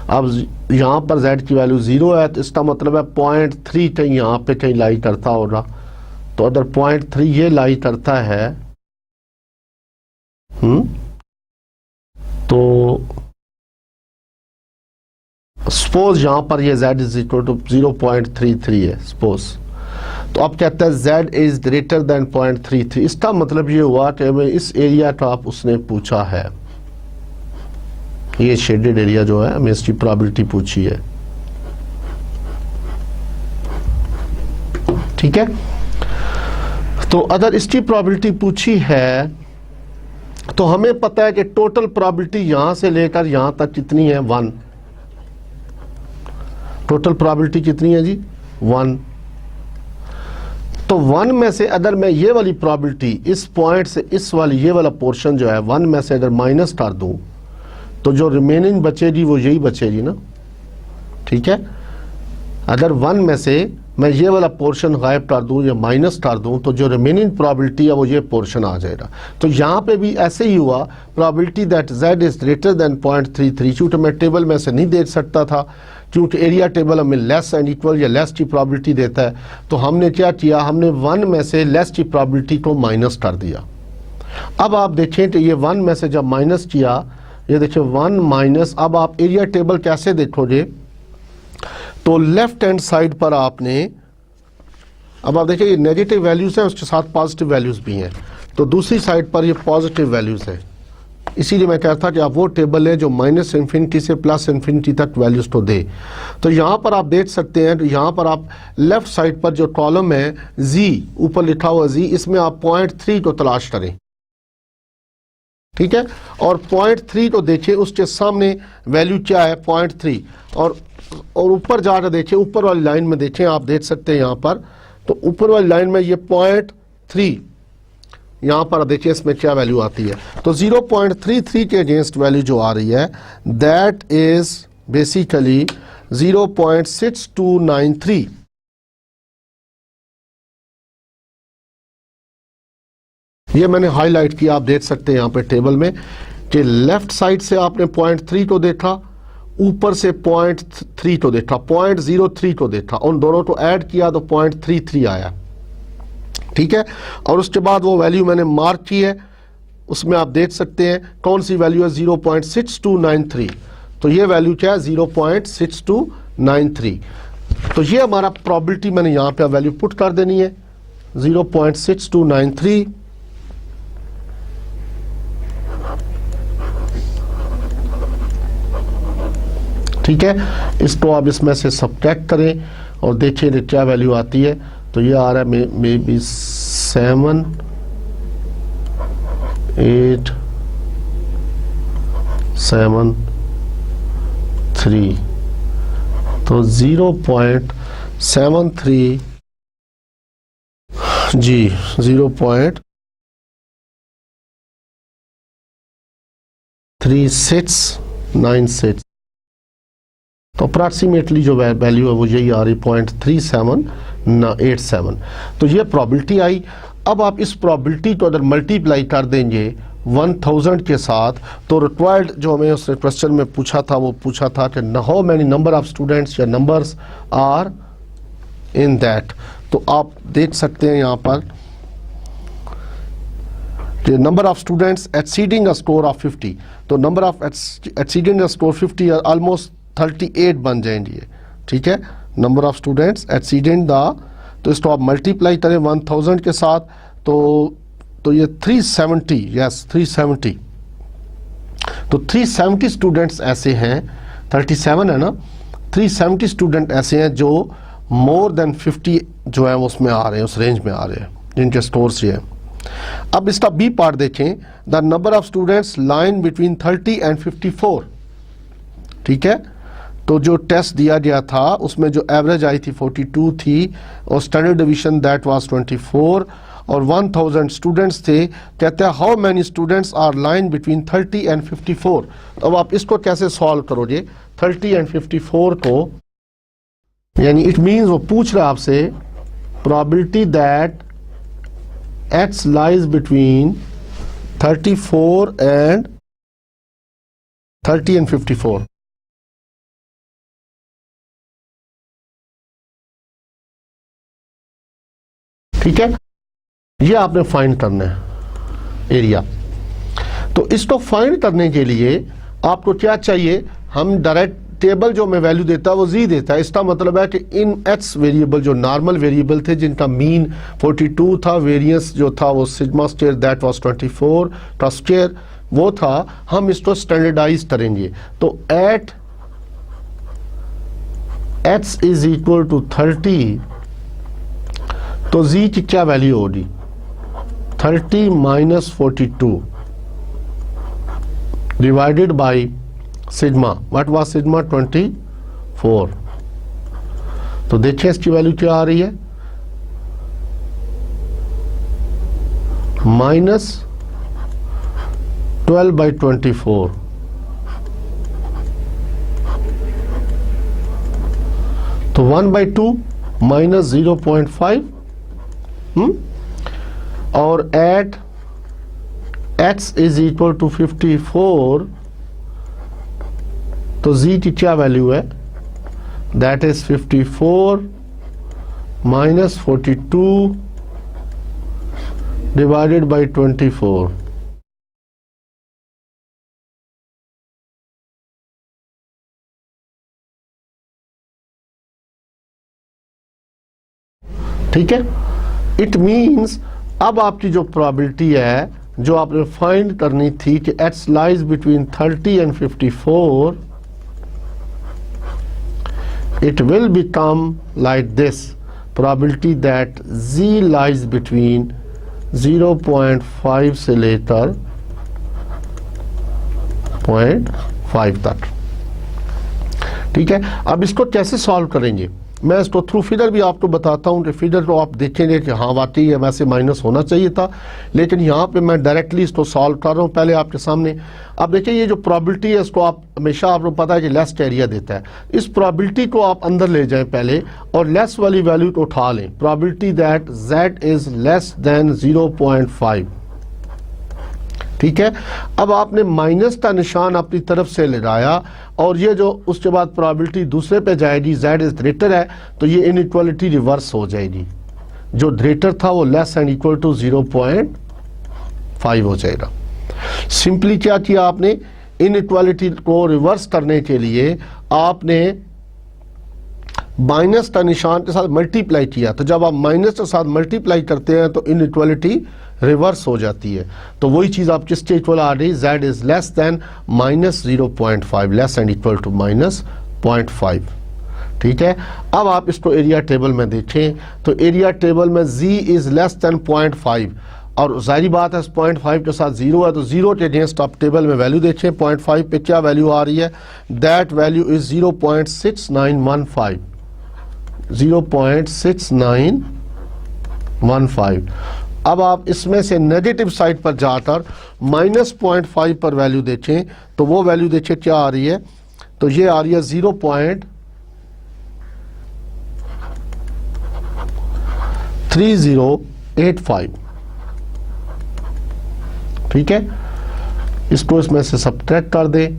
[SPEAKER 1] अब यहाँ पर z की वैल्यू 0 है, तो इसका मतलब है 0.3 कहीं यहाँ पे कहीं लाई करता होगा। तो अगर 0.3 ये लाई करता है तो सपोज यहाँ पर ये z इज इक्वल टू 0.33 है सपोज। तो अब कहता है z इज ग्रेटर देन 0.33। इसका मतलब ये हुआ कि हमें इस एरिया का आप उसने पूछा है, ये शेडेड एरिया जो है हमें इसकी प्रोबेबिलिटी पूछी है। ठीक है, तो अगर इसकी प्रोबेबिलिटी पूछी है तो हमें पता है कि टोटल प्रोबेबिलिटी यहां से लेकर यहां तक कितनी है, 1। टोटल प्रोबेबिलिटी कितनी है जी, 1। तो 1 में से अगर मैं ये वाली प्रोबेबिलिटी इस पॉइंट से इस वाली ये वाला पोर्शन जो है 1 में से अगर माइनस कर दूं तो जो रिमेनिंग बचेगी वो यही बचेगी ना। ठीक है, अगर 1 में से मैं ये वाला पोर्शन गायब कर दूं या माइनस कर दूं तो जो रिमेनिंग प्रोबेबिलिटी है वो ये पोर्शन आ जाएगा। तो यहाँ पे भी ऐसे ही हुआ, probability that z is greater than 0.33, क्योंकि मैं टेबल में से नहीं देख सकता था, क्योंकि एरिया टेबल हमें लेस एंड इक्वल या लेस की प्रोबेबिलिटी देता है। तो हमने क्या किया, हमने 1 में से लेस की प्रोबेबिलिटी को माइनस कर दिया। अब आप देखें तो ये 1 में से जब माइनस किया, ये देखिए 1 माइनस, अब आप एरिया टेबल कैसे देखोगे, तो लेफ्ट हैंड साइड पर आपने, अब आप देखिए ये नेगेटिव वैल्यूज है, उसके साथ पॉजिटिव वैल्यूज भी हैं, तो दूसरी साइड पर ये पॉजिटिव वैल्यूज है। इसीलिए मैं कहता कि आप वो टेबल है जो माइनस इन्फिनिटी से प्लस इन्फिनिटी तक वैल्यूज तो दे। तो यहाँ पर आप देख सकते हैं, तो यहाँ पर आप लेफ्ट साइड पर जो कॉलम है जी, ऊपर लिखा हुआ जी, इसमें आप 0.3 को तलाश करें, ठीक है, और 0.3 को देखिए, उसके सामने वैल्यू क्या है 0.3, और ऊपर जाकर देखिए, ऊपर वाली लाइन में देखें, आप देख सकते हैं यहाँ पर, तो ऊपर वाली लाइन में ये 0.3, यहाँ पर देखिए इसमें क्या वैल्यू आती है। तो 0.33 के अगेंस्ट वैल्यू जो आ रही है दैट इज बेसिकली 0.6293। ये मैंने हाईलाइट किया, आप देख सकते हैं यहाँ पे टेबल में कि लेफ्ट साइड से आपने 0.3 को देखा, ऊपर से 0.3 को देखा, 0.03 को देखा, उन दोनों को ऐड किया तो 0.33 आया, ठीक है। और उसके बाद वो वैल्यू मैंने मार्क की है, उसमें आप देख सकते हैं कौन सी वैल्यू है 0.6293। तो ये वैल्यू क्या है 0.6293। तो ये हमारा प्रोबेबिलिटी, मैंने यहाँ पे वैल्यू पुट कर देनी है 0.6293। ठीक है, इसको आप इसमें से सब्ट्रैक्ट करें और देखिए क्या वैल्यू आती है। तो ये आ रहा है मे बी 7, 8, 7, 3, तो 0.73 जी 0.3696। तो अप्रॉक्सीमेटली जो वैल्यू है वो यही आ रही 0.3787। तो ये प्रोबेबिलिटी आई। अब आप इस प्रोबेबिलिटी को अगर मल्टीप्लाई कर देंगे 1000 के साथ, तो रिक्वायर्ड जो हमें उसने क्वेश्चन में पूछा था, वो पूछा था कि how many number of students या नंबर्स आर इन दैट। तो आप देख सकते हैं यहाँ पर कि number of students exceeding a score of 50, तो number of exceeding a score 50 almost 38 बन जाएंगे, ठीक है। Number of students accident the, तो इसको आप मल्टीप्लाई करें 1000 के साथ, तो ये 370, यस 370। तो 370 स्टूडेंट्स ऐसे हैं, 37 है ना, 370 स्टूडेंट ऐसे हैं जो मोर देन 50 जो है उसमें आ रहे हैं, उस रेंज में आ रहे हैं जिनके स्कोर्स ये हैं। अब इसका बी पार्ट देखें, the number of students line between 30 and 54, ठीक है। तो जो टेस्ट दिया गया था उसमें जो एवरेज आई थी 42 थी, और स्टैंडर्ड डिवीजन दैट वाज 24, और 1000 स्टूडेंट्स थे। कहते हैं how many students are line between 30 and 54। अब आप इसको कैसे सॉल्व करोगे 30 एंड 54 को, यानी इट मीन्स वो पूछ रहा है आपसे probability that x lies between 34 and 30 and 54। ठीक है, ये आपने फाइंड करना है एरिया। तो इसको फाइंड करने के लिए आपको क्या चाहिए, हम डायरेक्ट टेबल जो मैं वैल्यू देता है वो जी देता है। इसका मतलब है कि इन x वेरिएबल जो नॉर्मल वेरिएबल थे जिनका मीन 42 था, वेरिएंस जो था वो सिग्मा स्क्वायर दैट वाज 24 का स्क्वायर वो था, हम इसको स्टैंडर्डाइज करेंगे। तो at x is equal to 30, तो z की क्या वैल्यू होगी 30 minus 42 divided by sigma, what was sigma 24। तो देखिए इसकी वैल्यू क्या आ रही है माइनस 12/24। तो 1/2 माइनस 0.5 और at x is equal to 54, तो z की क्या वैल्यू है, that is 54 minus 42 divided by 24। ठीक है, इट मीन्स अब आपकी जो प्रोबेबिलिटी है जो आपने फाइंड करनी थी कि x lies between 30 and 54, it will become like this, probability that z lies between 0.5 से लेकर 0.5 तक। ठीक है, अब इसको कैसे सॉल्व करेंगे, मैं इसको थ्रू फिगर भी आपको बताता हूं कि फिगर तो आप देखेंगे कि हाँ वाकई है, वैसे माइनस होना चाहिए था, लेकिन यहाँ पे मैं डायरेक्टली इसको सॉल्व कर रहा हूँ पहले आपके सामने। अब देखिए ये जो प्रोबेबिलिटी है इसको आप हमेशा आपको पता है कि लेस एरिया देता है, इस प्रोबेबिलिटी को आप अंदर ले जाएं पहले और लेस वाली वैल्यू को उठा लें, probability that z is less then 0.5। ठीक है, अब आपने माइनस का निशान अपनी तरफ से लगाया और ये जो उसके बाद प्रोबेबिलिटी दूसरे पे जाएगी, z इज ग्रेटर है, तो ये इनइक्वालिटी रिवर्स हो जाएगी, जो ग्रेटर था वो लेस एंड इक्वल टू 0.5 हो जाएगा। सिंपली क्या किया आपने, इनइक्वालिटी को रिवर्स करने के लिए आपने माइनस का निशान के साथ मल्टीप्लाई किया, तो जब आप माइनस के साथ मल्टीप्लाई करते हैं तो इनइक्वालिटी रिवर्स हो जाती है, तो वही चीज आप किस स्टेज पर आ रही, z is less than minus 0.5, less and equal to minus 0.5। ठीक है, अब आप इसको एरिया टेबल में देखें तो एरिया टेबल में z इज लेस देन 0.5 और जाहिर बात है 0.5 के साथ 0 है, तो 0 के अगेंस्ट आप टेबल में वैल्यू देखें, 0.5 पे क्या वैल्यू आ रही है, दैट वैल्यू इज 0.6915, 0.6915। अब आप इसमें से नेगेटिव साइड पर जाकर माइनस 0.5 पर वैल्यू देखें, तो वो वैल्यू देखें क्या आ रही है, तो ये आ रही है 0.3085। ठीक है, इसको इसमें से सब्ट्रैक्ट कर दें,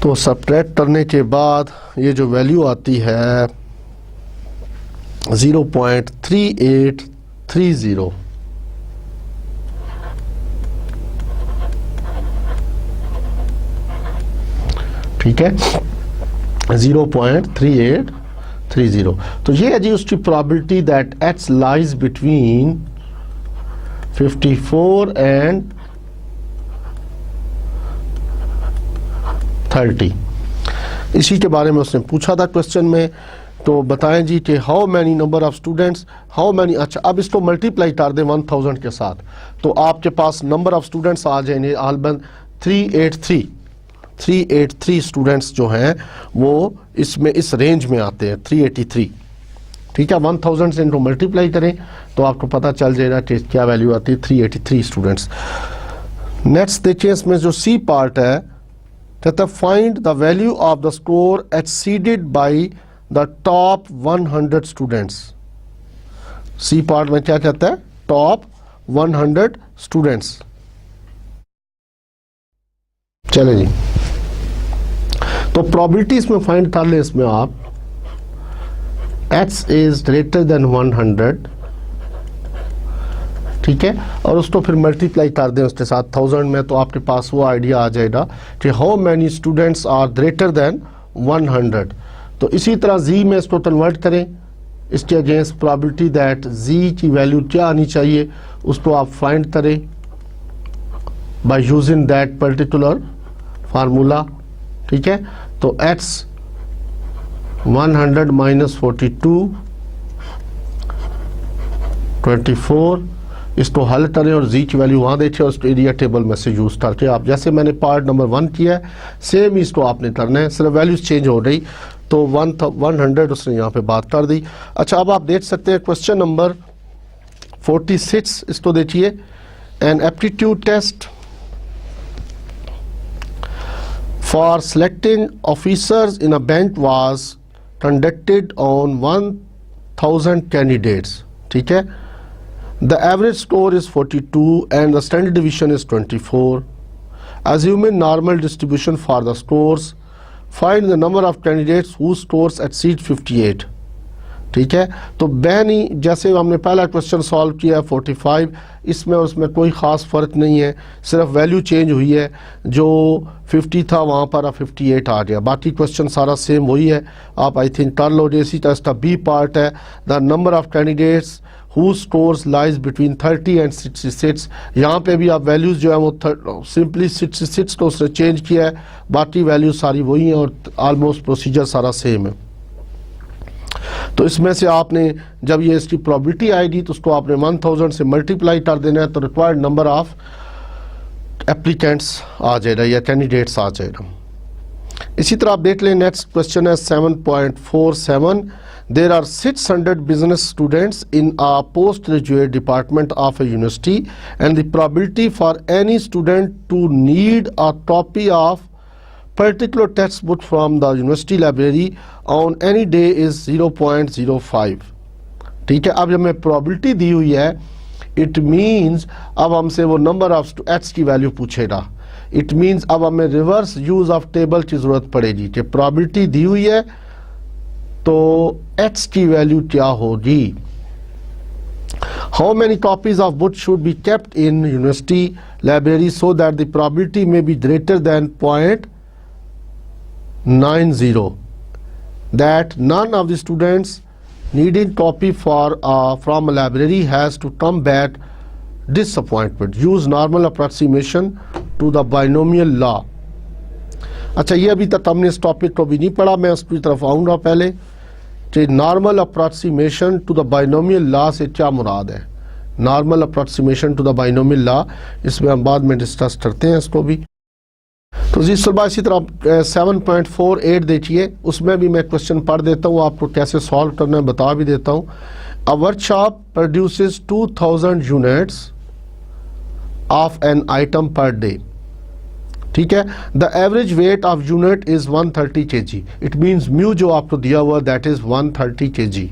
[SPEAKER 1] तो सब्ट्रैक्ट करने के बाद ये जो वैल्यू आती है 0.3830। ठीक है, 0.3830, तो ये है जी उसकी probability that x lies between 54 and 30। इसी के बारे में उसने पूछा था क्वेश्चन में, तो बताएं जी कि how many number of students, how many, अच्छा अब इसको मल्टीप्लाई कर दें 1000 के साथ, तो आपके पास नंबर ऑफ स्टूडेंट्स आ जाएंगे आलबन 383 स्टूडेंट्स जो हैं वो इसमें इस रेंज में आते हैं 383। ठीक है, 1000 से इनको मल्टीप्लाई करें तो आपको पता चल जाएगा कि क्या वैल्यू आती है, 383 स्टूडेंट्स। नेक्स्ट देखिए, इसमें जो सी पार्ट है कहता है find the value of the score exceeded by the top 100 students. C part में क्या कहता है, टॉप 100 स्टूडेंट्स। चले जी, तो प्रोबेबिलिटी इसमें फाइंड कर ले, इसमें आप x इज ग्रेटर देन 100, ठीक है, और उसको फिर मल्टीप्लाई कर दें उसके साथ 1000 में, तो आपके पास वो आइडिया आ जाएगा कि how many students are greater than 100। तो इसी तरह z में इसको कन्वर्ट करें, इसके अगेंस्ट प्रोबेबिलिटी दैट z की वैल्यू क्या आनी चाहिए उसको आप फाइंड करें by using that particular formula. ठीक है, तो x 100 माइनस 42 24, इसको हल करें और z की वैल्यू वहाँ देखें और उसको एरिया टेबल में से यूज़ करके आप जैसे मैंने पार्ट नंबर 1 किया है सेम इसको आपने करना है, सिर्फ वैल्यूज चेंज हो रही, तो 100 उसने यहाँ पे बात कर दी। अच्छा, अब आप देख सकते हैं क्वेश्चन नंबर 46, इसको देखिए, an aptitude test for selecting officers in a bank was conducted on 1000 candidates, ठीक है, the average score is 42 and the standard division is 24. Assuming normal distribution for the scores, find the number of candidates whose scores exceed 58. ठीक है, तो बैनी जैसे हमने पहला question solve किया 45, इसमें उसमें कोई ख़ास फ़र्क नहीं है, सिर्फ वैल्यू चेंज हुई है, जो 50 था वहाँ पर 58 आ गया, बाकी क्वेश्चन सारा सेम वही है. आप आई थिंक कर लो. इसी तरह इसका बी पार्ट है, the number of candidates whose scores lies between 30 and 66. यहाँ पे भी आप वैल्यूज़ जो है वो सिंपली 66 को उसने चेंज किया है, बाकी वैल्यूज सारी वही हैं और ऑलमोस्ट प्रोसीजर सारा सेम है. तो इसमें से आपने जब ये इसकी प्रोबेबिलिटी आएगी तो उसको आपने 1000 से मल्टीप्लाई कर देना है, तो रिक्वायर्ड नंबर ऑफ एप्लीकेंट्स आ जाएगा या कैंडिडेट्स आ जाएगा. इसी तरह आप देख लें, नेक्स्ट क्वेश्चन है 7.47. There are 600 business students in a postgraduate department of a university, and the probability for any student to need a copy of particular textbook from the university library on any day is 0.05. ठीक है, अब जब हमें probability दी हुई है, it means अब हमसे वो number of h की वैल्यू पूछेगा. It means अब हमें reverse use of table की ज़रूरत पड़ेगी कि probability दी हुई है तो h की वैल्यू क्या होगी. How many copies of books should be kept in university library so that the probability may be greater than 0.90 that none of the students needing copy from a library has to come back disappointment. Use normal approximation to the binomial law. अच्छा, ये अभी तक हमने इस topic को भी नहीं पढ़ा, मैं उसकी तरफ आऊँगा. पहले normal approximation to the binomial law से क्या मुराद है. Normal approximation to the binomial law, इसमें हम बाद में डिस्कस करते हैं इसको भी. तो जी सुलभा, इसी तरह 7.48 देखिए, उसमें भी मैं क्वेश्चन पढ़ देता हूँ, आपको कैसे सॉल्व करना है बता भी देता हूँ. A workshop produces 2000 units of an item per day. ठीक है, the average weight of unit is 130 kg. It means mu जो आपको दिया हुआ that is 130 kg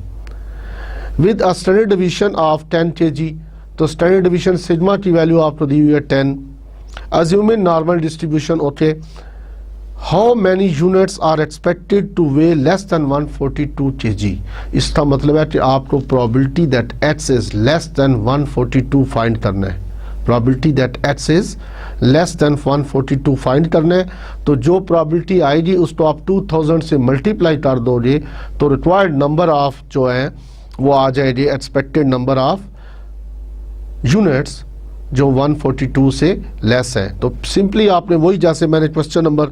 [SPEAKER 1] with a standard division of 10 kg. तो स्टैंडर्ड डिवीजन सिग्मा की value आपको दी हुई है 10. Assuming normal distribution, okay. How many units are expected to weigh less than 142 kg. इसका मतलब है कि आपको probability that x is less than 142 find करना है. Probability that x is less than 142 find करना है. तो जो प्रोबेबिलिटी आएगी उसको आप 2000 से मल्टीप्लाई कर दोगे तो रिक्वायर्ड नंबर ऑफ जो है वो आ जाएगी एक्सपेक्टेड नंबर ऑफ यूनिट्स जो 142 से लेस है. तो सिंपली आपने वही, जैसे मैंने क्वेश्चन नंबर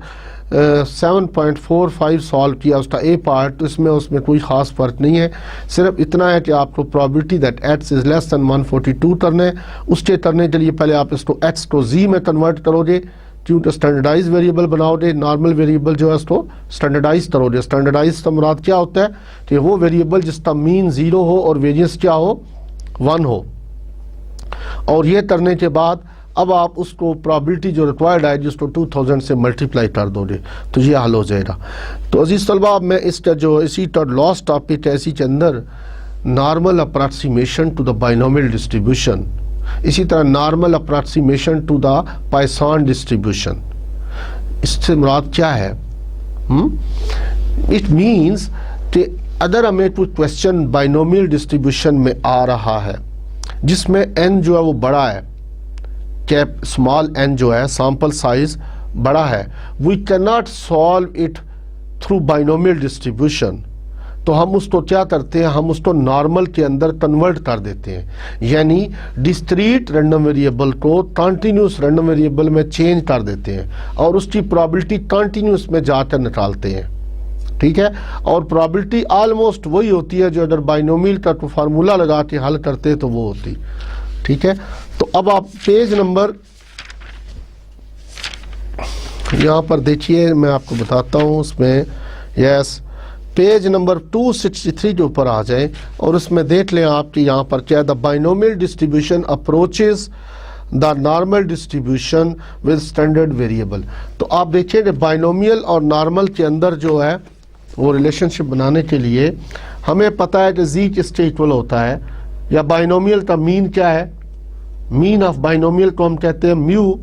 [SPEAKER 1] 7.45 सॉल्व किया उसका ए पार्ट, तो उसमें कोई ख़ास फ़र्क नहीं है. सिर्फ इतना है कि आपको probability that x is less than 142 करना है. उसके करने के लिए पहले आप इसको x को z में कन्वर्ट करोगे, क्योंकि स्टैंडर्डाइज वेरिएबल बनाओगे. नॉर्मल वेरिएबल जो है उसको स्टैंडर्डाइज करोगे. स्टैंडर्डाइज का मुराद क्या होता है कि वो वेरिएबल जिसका मीन 0 हो और वेरिएंस क्या हो 1 हो. और ये करने के बाद अब आप उसको प्रोबेबिलिटी जो रिक्वायर्ड है जिसको 2000 से मल्टीप्लाई कर दोगे तो ये हल हो जाएगा. तो अजीज़ तलबा, मैं इसका जो इसी लास्ट टॉपिक है इसी के अंदर normal approximation to the binomial distribution, इसी तरह normal approximation to the Poisson distribution, इससे मुराद क्या है. इट मीन्स कि अगर हमें कोई क्वेश्चन बाइनोमियल डिस्ट्रीब्यूशन में आ रहा है जिसमें n जो है वो बड़ा है, कैप स्मॉल n जो है सैंपल साइज बड़ा है, we can not solve it through binomial distribution. तो हम उसको क्या करते हैं, हम उसको नॉर्मल के अंदर कन्वर्ट कर देते हैं, यानी डिस्क्रीट रैंडम वेरिएबल को कंटिन्यूस रैंडम वेरिएबल में चेंज कर देते हैं और उसकी प्रोबेबिलिटी कंटिन्यूस में जाकर निकालते हैं. ठीक है, और प्रोबेबिलिटी ऑलमोस्ट वही होती है जो अगर बाइनोमियल का फार्मूला लगा के हल करते तो वो होती. ठीक है, तो अब आप पेज नंबर यहाँ पर देखिए, मैं आपको बताता हूँ उसमें. यस, पेज नंबर 263 के ऊपर आ जाए और उसमें देख लें आप कि यहाँ पर क्या है. The binomial distribution approaches the normal distribution with standard variable. तो आप देखिए बाइनोमियल और नॉर्मल के अंदर जो है वो रिलेशनशिप बनाने के लिए हमें पता है कि जी किसके इक्वल होता है, या बाइनोमियल का मीन क्या है, मीन ऑफ बाइनोमियल को हम कहते हैं mu,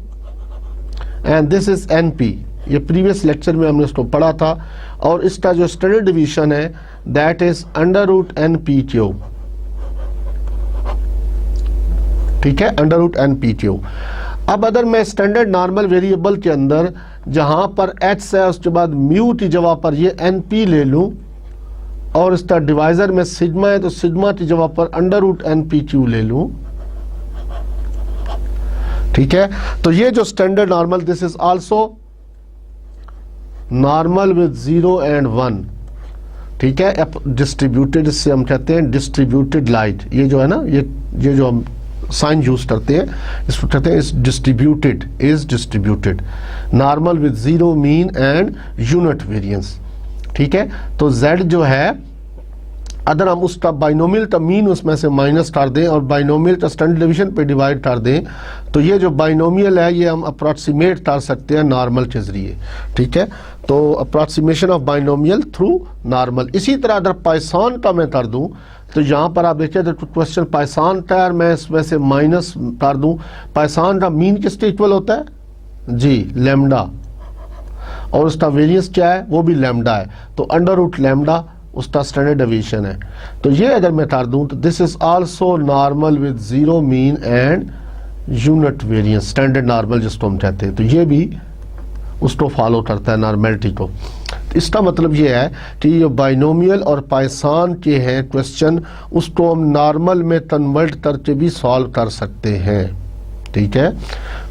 [SPEAKER 1] and this is NP. ये प्रीवियस लेक्चर में हमने इसको पढ़ा था, और इसका जो स्टैंडर्ड डिवीजन है that is under root n p cube, ठीक है, under root n p cube. अब अगर मैं स्टैंडर्ड नॉर्मल वेरिएबल के अंदर जहां पर एच है उसके बाद म्यू की जगह पर ये एन पी ले लूं, और इसका डिवाइजर में सिग्मा है तो सिग्मा की जगह पर under root n p q ले लूं, ठीक है। तो ये जो standard normal, this is also normal with 0 and 1, ठीक है, डिस्ट्रीब्यूटेड, इससे हम कहते हैं डिस्ट्रीब्यूटेड लाइट। ये जो है ना, ये जो हम साइन यूज करते हैं इसको कहते हैं is distributed normal with 0 mean and unit variance, ठीक है। तो z जो है अगर हम उसका बाइनोमियल का मीन उसमें से माइनस कर दें और बाइनोमियल का स्टैंडर्ड डिवीजन पे डिवाइड कर दें, तो ये जो बाइनोमियल है ये हम अप्रॉक्सीमेट कर सकते हैं नॉर्मल के जरिए, ठीक है। तो approximation of binomial through normal. इसी तरह अगर पाइथन का मैं कर दूं, तो यहाँ पर आप देखिए तो क्वेश्चन पाइथन का है, मैं इसमें से माइनस कर दूं, पाइथन का मीन किसके इक्वल होता है जी, लैम्डा, और उसका वेरिएंस क्या है वो भी लैम्डा है, तो अंडर रूट लैम्डा उसका स्टैंडर्ड डेविएशन है। तो ये अगर मैं कर दूं तो this is also normal with 0 mean and unit variance, standard normal जिसको हम कहते हैं, तो ये भी उसको फॉलो करता है नॉर्मेलिटी को। इसका मतलब ये है कि ये बाइनोमियल और पाइथन के हैं क्वेश्चन, उसको हम नॉर्मल में कन्वर्ट करके भी सॉल्व कर सकते हैं, ठीक है,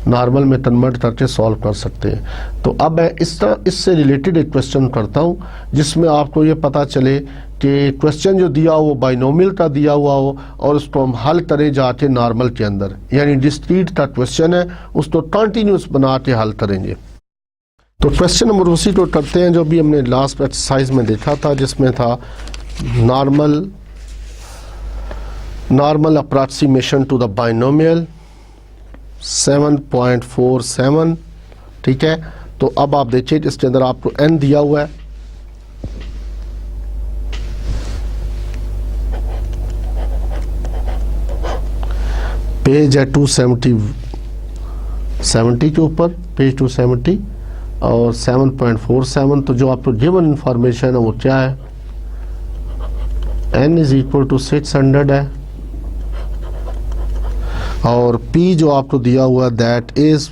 [SPEAKER 1] नॉर्मल में कन्वर्ट करके सॉल्व कर सकते हैं। तो अब मैं इस तरह इससे रिलेटेड एक क्वेश्चन करता हूं जिसमें आपको ये पता चले कि क्वेश्चन जो दिया हो वो बाइनोमियल का दिया हुआ हो और उसको हम हल करें जाके नॉर्मल के अंदर, यानी डिस्क्रीट का क्वेश्चन है उसको कंटिन्यूस बना के हल करेंगे। तो क्वेश्चन नंबर उसी को करते हैं जो भी हमने लास्ट एक्सरसाइज में देखा था, जिसमें था normal approximation to the binomial 7.47, ठीक है। तो अब आप देखिए इसके अंदर आपको n दिया हुआ है, पेज है 270 के ऊपर, पेज 270 और 7.47। तो जो आपको गिवन इंफॉर्मेशन है वो क्या है, n इज इक्वल टू 600 है, और p जो आपको दिया हुआ दैट इज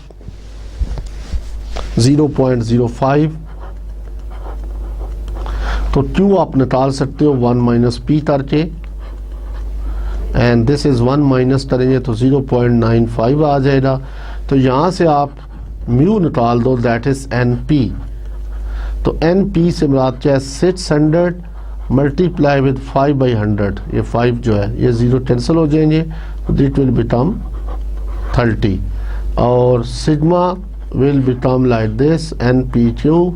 [SPEAKER 1] 0.05। तो q आप निकाल सकते हो 1 माइनस पी करके, एंड दिस इज 1 माइनस करेंगे तो 0.95 आ जाएगा। तो यहाँ से आप म्यू निकाल दो दैट इज np। तो np से मुराद क्या है, 600 मल्टीप्लाई विद 5/100, ये 5 जो है ये 0 कैंसिल हो जाएंगे, तो दिट विल बिकम 30, और sigma will become like this npq,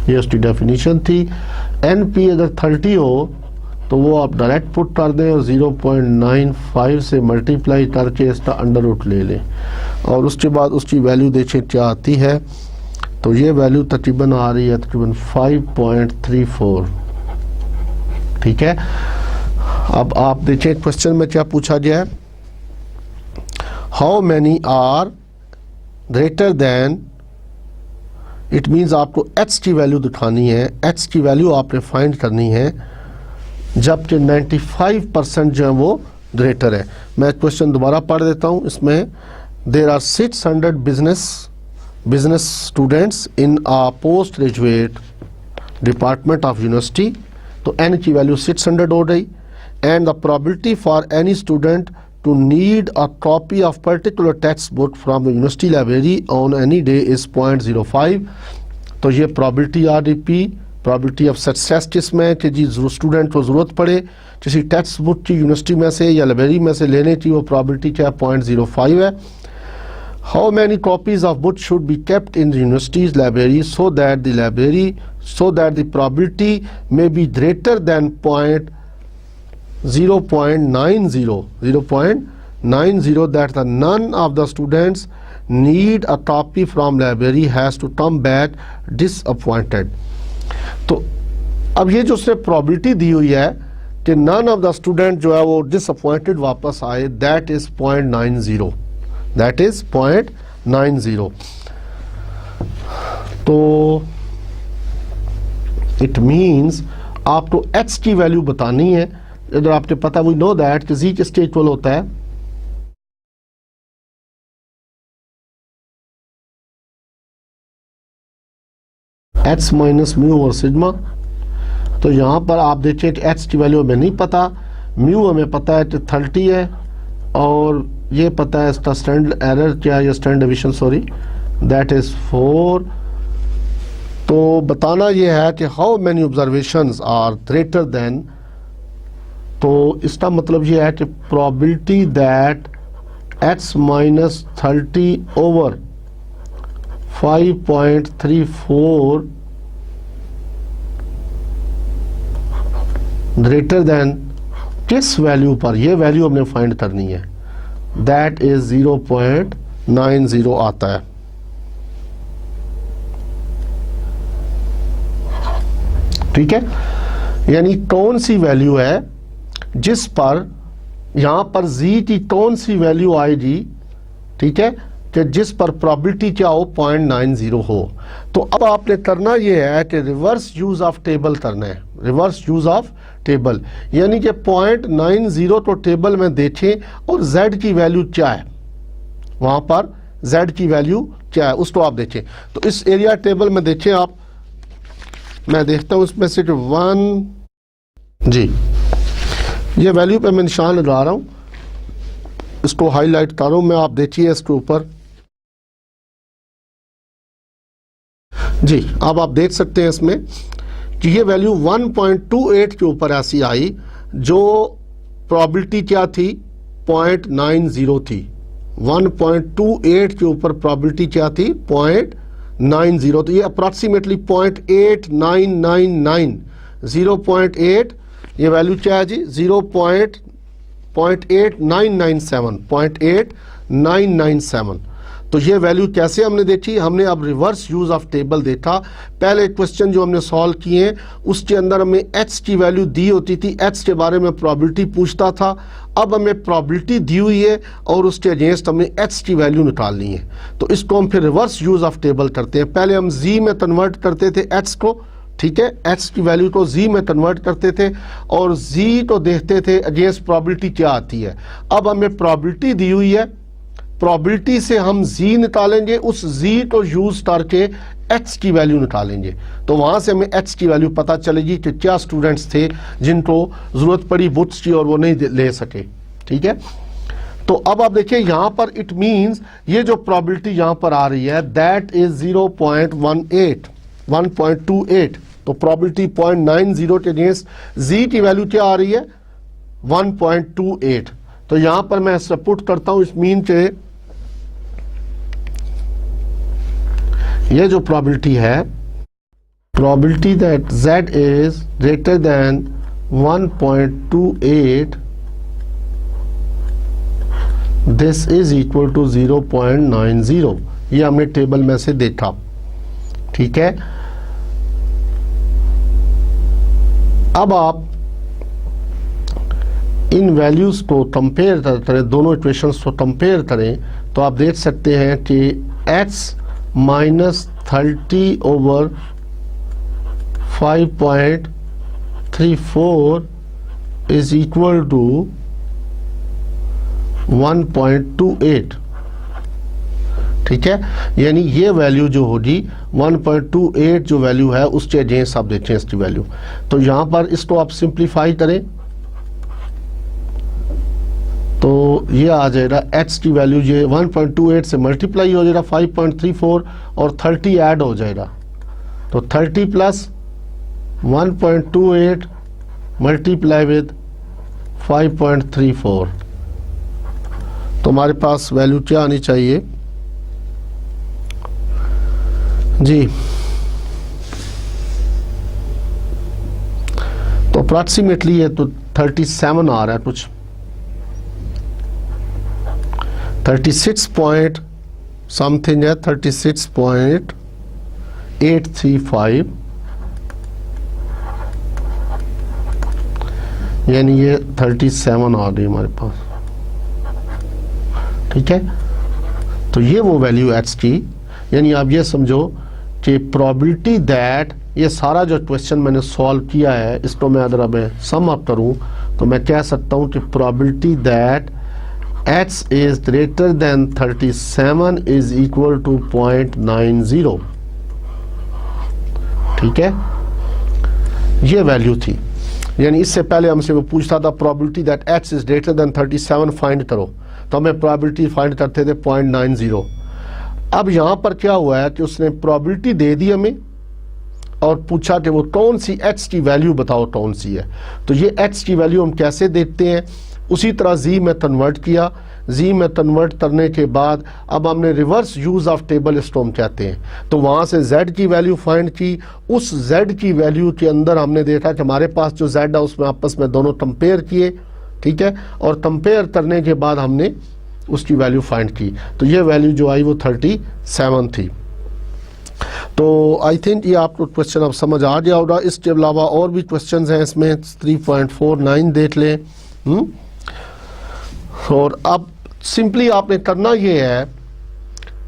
[SPEAKER 1] ये उसकी डेफिनेशन थी। np अगर 30 हो तो वो आप डायरेक्ट पुट कर दें और 0.95 से मल्टीप्लाई करके इसका अंडर रूट ले लें, और उसके बाद उसकी वैल्यू देखें क्या आती है। तो ये वैल्यू तकरीबन आ रही है तकरीबन 5.34, ठीक है। अब आप देखें क्वेश्चन में क्या पूछा गया है, how many are greater than, it means आपको h की वैल्यू दिखानी है, h की वैल्यू आपने फाइंड करनी है जबकि 95% जो है वो ग्रेटर है। मैं क्वेश्चन दोबारा पढ़ देता हूँ। इसमें there are 600 business students in a post graduate department of university, तो n की वैल्यू 600 हो गई, and the probability for any student to need a copy of particular textbook from the university library on any day is 0.05। तो ये probability आ रही P, probability of success किसमें कि जी स्टूडेंट को ज़रूरत पड़े किसी टेक्स्ट बुक की यूनिवर्सिटी में से या लाइब्रेरी में से लेने की, वो probability क्या 0.05 है। How many copies of books should be kept in the university's library so that the probability may be greater than 0.90 that the none of the students need a copy from library has to come back disappointed। तो अब ये जो उसने probability दी हुई है कि none of the student जो है वो डिसअपॉइंटेड वापस आए, दैट इज 0.90, दैट इज 0.90। तो इट मीन्स आपको एच की वैल्यू बतानी है। अगर आपने पता, वी नो दैट कि जी किसके इक्वल होता है, एच माइनस म्यू और सिग्मा। तो यहां पर आप देखिए कि एच की वैल्यू हमें नहीं पता, म्यू हमें पता है कि 30 है, और ये पता है इसका स्टैंडर्ड एरर क्या है, standard division sorry, that is 4। तो बताना ये है कि how many observations are greater than, तो इसका मतलब ये है कि probability that x minus 30 over 5.34 greater than किस वैल्यू पर, ये वैल्यू हमने फाइंड करनी है, दैट इज 0.90 आता है। ठीक है, यानी कौन सी वैल्यू है जिस पर यहां पर z की कौन सी वैल्यू आएगी, ठीक है, कि जिस पर प्रोबेबिलिटी क्या हो, 0.90 हो। तो अब आपने करना यह है कि रिवर्स यूज ऑफ टेबल करना है, रिवर्स यूज ऑफ टेबल, यानी कि 0.90 तो टेबल में देखें और z की वैल्यू क्या है, वहां पर z की वैल्यू क्या है उसको आप देखें। तो इस एरिया टेबल में देखें आप, मैं देखता हूं उसमें से 1 जी, ये वैल्यू पे मैं निशान लगा रहा हूं, इसको हाईलाइट कर रहा हूं मैं, आप देखिए इसके ऊपर जी। अब आप देख सकते हैं इसमें कि ये वैल्यू 1.28 के ऊपर ऐसी आई, जो प्रोबेबिलिटी क्या थी, 0.90 थी। 1.28 के ऊपर प्रोबेबिलिटी क्या थी, 0.90। तो ये अप्रॉक्सीमेटली 0.8999, 0.8, ये वैल्यू क्या है जी, 0.8997, तो ये वैल्यू कैसे हमने देखी, हमने अब रिवर्स यूज ऑफ टेबल देखा। पहले क्वेश्चन जो हमने सॉल्व किए उसके अंदर हमें एच की वैल्यू दी होती थी, एच के बारे में प्रोबेबिलिटी पूछता था। अब हमें प्रोबेबिलिटी दी हुई है और उसके अगेंस्ट हमें एच की वैल्यू निकालनी है, तो इसको हम फिर रिवर्स यूज ऑफ टेबल करते हैं। पहले हम जी में कन्वर्ट करते थे एच को, ठीक है, एच की वैल्यू को जी में कन्वर्ट करते थे और जी को देखते थे अगेंस्ट प्रोबेबिलिटी क्या आती है। अब हमें प्रोबेबिलिटी दी हुई है, प्रोबेबिलिटी से हम जी निकालेंगे, उस जी को यूज करके एच की वैल्यू निकालेंगे। तो वहां से हमें एच की वैल्यू पता चलेगी कि क्या स्टूडेंट्स थे जिनको जरूरत पड़ी बुक्स की और वो नहीं ले सके। ठीक है, तो अब आप देखिए यहां पर इट मींस ये जो प्रोबेबिलिटी यहां पर आ रही है दैट इज 1.28। तो प्रोबेबिलिटी 0.90 के अगेंस्ट जी की वैल्यू क्या आ रही है, 1.28। तो यहां पर मैं इसे पुट करता हूं, इस मीन के ये जो प्रोबेबिलिटी है, probability that z is greater than 1.28, this is equal to 0.90। ये हमने टेबल में से देखा। ठीक है, अब आप इन वैल्यूज को कंपेयर करें, दोनों इक्वेशंस को कंपेयर करें, तो आप देख सकते हैं कि x minus 30 over 5.34 is equal to 1.28। ठीक है, यानी ये वैल्यू जो होगी 1.28 जो वैल्यू है उसके अगेंस्ट आप देखें इसकी वैल्यू। तो यहां पर इसको आप सिंप्लीफाई करें तो ये आ जाएगा x की वैल्यू, ये 1.28 से मल्टीप्लाई हो जाएगा 5.34 और 30 ऐड हो जाएगा, तो 30 प्लस 1.28 मल्टीप्लाई विद 5.34, तो हमारे पास वैल्यू क्या आनी चाहिए जी, तो अप्रॉक्सीमेटली ये तो 37 आ रहा है, कुछ 36 पॉइंट समथिंग है, 36.835 यानी ये 37 आ गई हमारे पास, ठीक है। तो ये वो वैल्यू x की, यानी आप ये समझो कि प्रोबेबिलिटी दैट, ये सारा जो क्वेश्चन मैंने सॉल्व किया है इसको मैं अगर अब सम अप करूं तो मैं कह सकता हूं कि probability that x is greater than 37 is equal to 0.90, ठीक है। ये वैल्यू थी, यानी इससे पहले हमसे वो पूछता था probability that x is greater than 37 find करो, तो हमें प्रोबेबिलिटी फाइंड करते थे 0.90। अब यहां पर क्या हुआ है कि उसने प्रोबेबिलिटी दे दी हमें और पूछा कि वो कौन सी x की वैल्यू बताओ कौन सी है। तो ये x की वैल्यू हम कैसे देखते हैं, उसी तरह z में कन्वर्ट किया, z में कन्वर्ट करने के बाद अब हमने रिवर्स यूज ऑफ टेबल इसको हम कहते हैं। तो वहां से z की वैल्यू फाइंड की, उस z की वैल्यू के अंदर हमने देखा कि हमारे पास जो z है उसमें आपस में दोनों कंपेयर किए, ठीक है, और कंपेयर करने के बाद हमने उसकी वैल्यू फाइंड की। तो ये वैल्यू जो आई वो 37 थी। तो आई थिंक ये आपको क्वेश्चन अब समझ आ गया होगा। इसके अलावा और भी क्वेश्चंस हैं इसमें, 3.49 देख लें। और अब सिंपली आपने करना ये है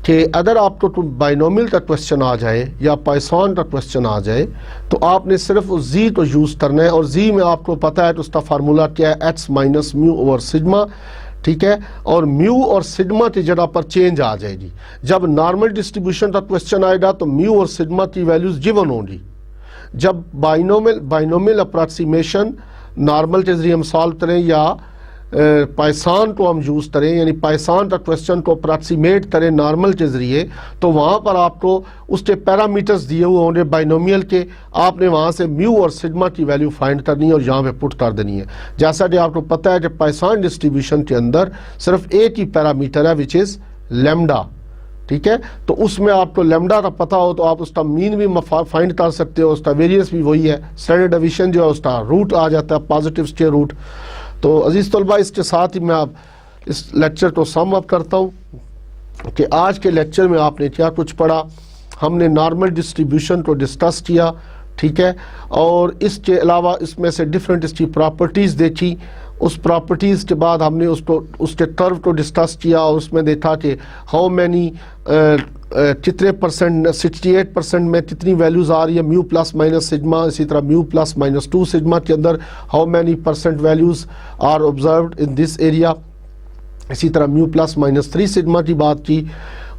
[SPEAKER 1] कि अगर आपको बाइनोमियल का क्वेश्चन आ जाए या पाइथन का क्वेश्चन आ जाए तो आपने सिर्फ उस z को यूज़ करना है, और z में आपको पता है तो उसका फार्मूला क्या है, x minus mu over sigma, ठीक है। और म्यू और सिग्मा की जगह पर चेंज आ जाएगी। जब नॉर्मल डिस्ट्रीब्यूशन का क्वेश्चन आएगा तो म्यू और सिग्मा की वैल्यूज गिवन होंगी। जब बाइनोमियल अप्रॉक्सीमेशन नॉर्मल के जरिए हम सॉल्व करें या पाइथन को हम यूज़ करें, यानी पाइथन का क्वेश्चन को अप्रॉक्सीमेट करें नॉर्मल के ज़रिए, तो वहाँ पर आपको उसके पैरामीटर्स दिए हुए होंगे बाइनोमियल के, आपने वहाँ से म्यू और सिग्मा की वैल्यू फाइंड करनी है और यहाँ पे पुट कर देनी है। जैसा कि आपको पता है कि पाइथन डिस्ट्रीब्यूशन के अंदर सिर्फ एक ही पैरामीटर है विच इज़ लेमडा, ठीक है। तो उसमें आपको लेमडा का पता हो तो आप उसका मीन भी फाइंड कर सकते हो, उसका वेरियंस भी वही है, स्टैंडर्ड डेविएशन जो है उसका रूट आ जाता है, पॉजिटिव स्क्वायर रूट। तो अजीज़ तलबा, इसके साथ ही मैं आप इस लेक्चर को सम अप करता हूँ कि आज के लेक्चर में आपने क्या कुछ पढ़ा। हमने नॉर्मल डिस्ट्रीब्यूशन को डिस्कस किया, ठीक है, और इसके अलावा इसमें से डिफरेंट इसकी प्रॉपर्टीज़ देखी। उस प्रॉपर्टीज़ के बाद हमने उसके कर्व को डिस्कस किया और उसमें देखा कि हाउ मैनी कितने परसेंट, 68% में कितनी वैल्यूज़ आ रही है म्यू प्लस माइनस सिग्मा, इसी तरह म्यू प्लस माइनस 2 सिग्मा के अंदर how many percent values are observed in this area, इसी तरह म्यू प्लस माइनस 3 सिग्मा की बात की।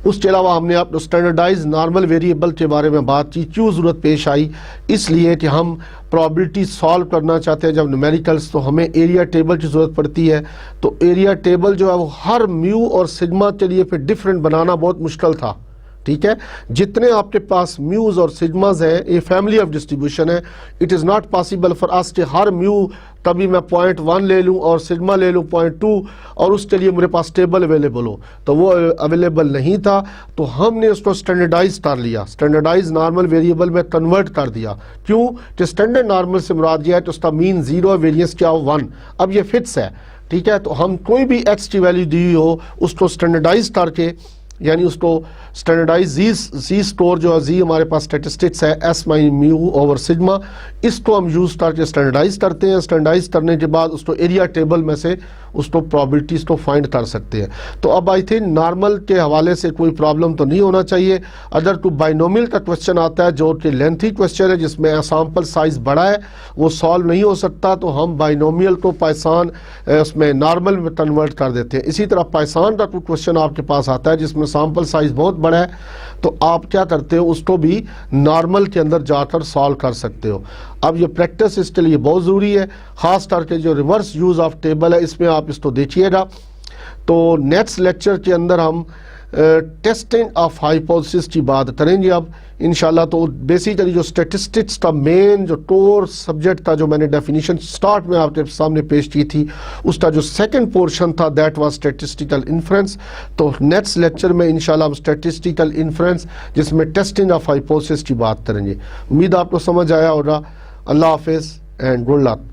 [SPEAKER 1] उसके अलावा हमने आप स्टैंडर्डाइज नॉर्मल वेरिएबल के बारे में बात की, क्यों ज़रूरत पेश आई, इसलिए कि हम प्रोबेबिलिटी सॉल्व करना चाहते हैं जब न्यूमेरिकल्स, तो हमें एरिया टेबल की ज़रूरत पड़ती है। तो एरिया टेबल जो है वो हर म्यू और सिग्मा के लिए फिर डिफरेंट बनाना बहुत मुश्किल था, ठीक है। जितने आपके पास म्यूज और सिग्माज हैं, ये फैमिली ऑफ डिस्ट्रीब्यूशन है, it is not possible for us कि हर म्यू तभी मैं 0.1 ले लूँ और सिग्मा ले लूँ 0.2 और उसके लिए मेरे पास टेबल अवेलेबल हो, तो वो अवेलेबल नहीं था। तो हमने उसको स्टैंडर्डाइज कर लिया, स्टैंडर्डाइज नॉर्मल वेरिएबल में कन्वर्ट कर दिया। क्यों कि स्टैंडर्ड नॉर्मल से मुराद यह है तो उसका मीन 0, वेरियंस क्या हो 1। अब ये फिक्स है, ठीक है। तो हम कोई भी एक्स की वैल्यू दी हो उसको स्टैंडर्डाइज करके, यानी उसको स्टैंडर्डाइज जी स्टोर जो है, जी हमारे पास स्टेटिस्टिक्स है, एस माई म्यू ओवर सिग्मा, इसको हम यूज़ करके स्टैंडर्डाइज करते हैं। स्टैंडर्डाइज करने के बाद उसको एरिया टेबल में से उसको प्रॉबिलिटीज़ को फाइंड कर सकते हैं। तो अब आई थिंक नॉर्मल के हवाले से कोई प्रॉब्लम तो नहीं होना चाहिए। अगर कोई बाइनोमियल का क्वेश्चन आता है जो कि लेंथी क्वेश्चन है, जिसमें सैम्पल साइज बड़ा है, वो सॉल्व नहीं हो सकता, तो हम बाइनोमियल को पाइथन उसमें नॉर्मल में कन्वर्ट कर देते हैं। इसी तरह पाइथन का कोई क्वेश्चन आपके पास आता है जिसमें सैम्पल साइज बहुत बड़ा है, तो आप क्या करते हो, उसको भी नॉर्मल के अंदर जाकर सॉल्व कर सकते हो। अब ये प्रैक्टिस इसके लिए बहुत ज़रूरी है, ख़ास करके जो रिवर्स यूज़ ऑफ टेबल है इसमें आप इसको देखिएगा। तो नेक्स्ट लेक्चर के अंदर हम टेस्टिंग ऑफ हाइपोथेसिस की बात करेंगे अब इंशाल्लाह। तो बेसिकली जो स्टैटिस्टिक्स का मेन जो कोर सब्जेक्ट था, जो मैंने डेफिनेशन स्टार्ट में आपके सामने पेश की थी, उसका जो सेकंड पोर्शन था दैट वाज स्टैटिस्टिकल इन्फ्रेंस। तो नेक्स्ट लेक्चर में इंशाल्लाह हम स्टैटिस्टिकल इन्फ्रेंस जिसमें टेस्टिंग ऑफ हाइपोथेसिस की बात करेंगे। उम्मीद आपको समझ आया होगा। अल्लाह हाफिज़ एंड गुड लक।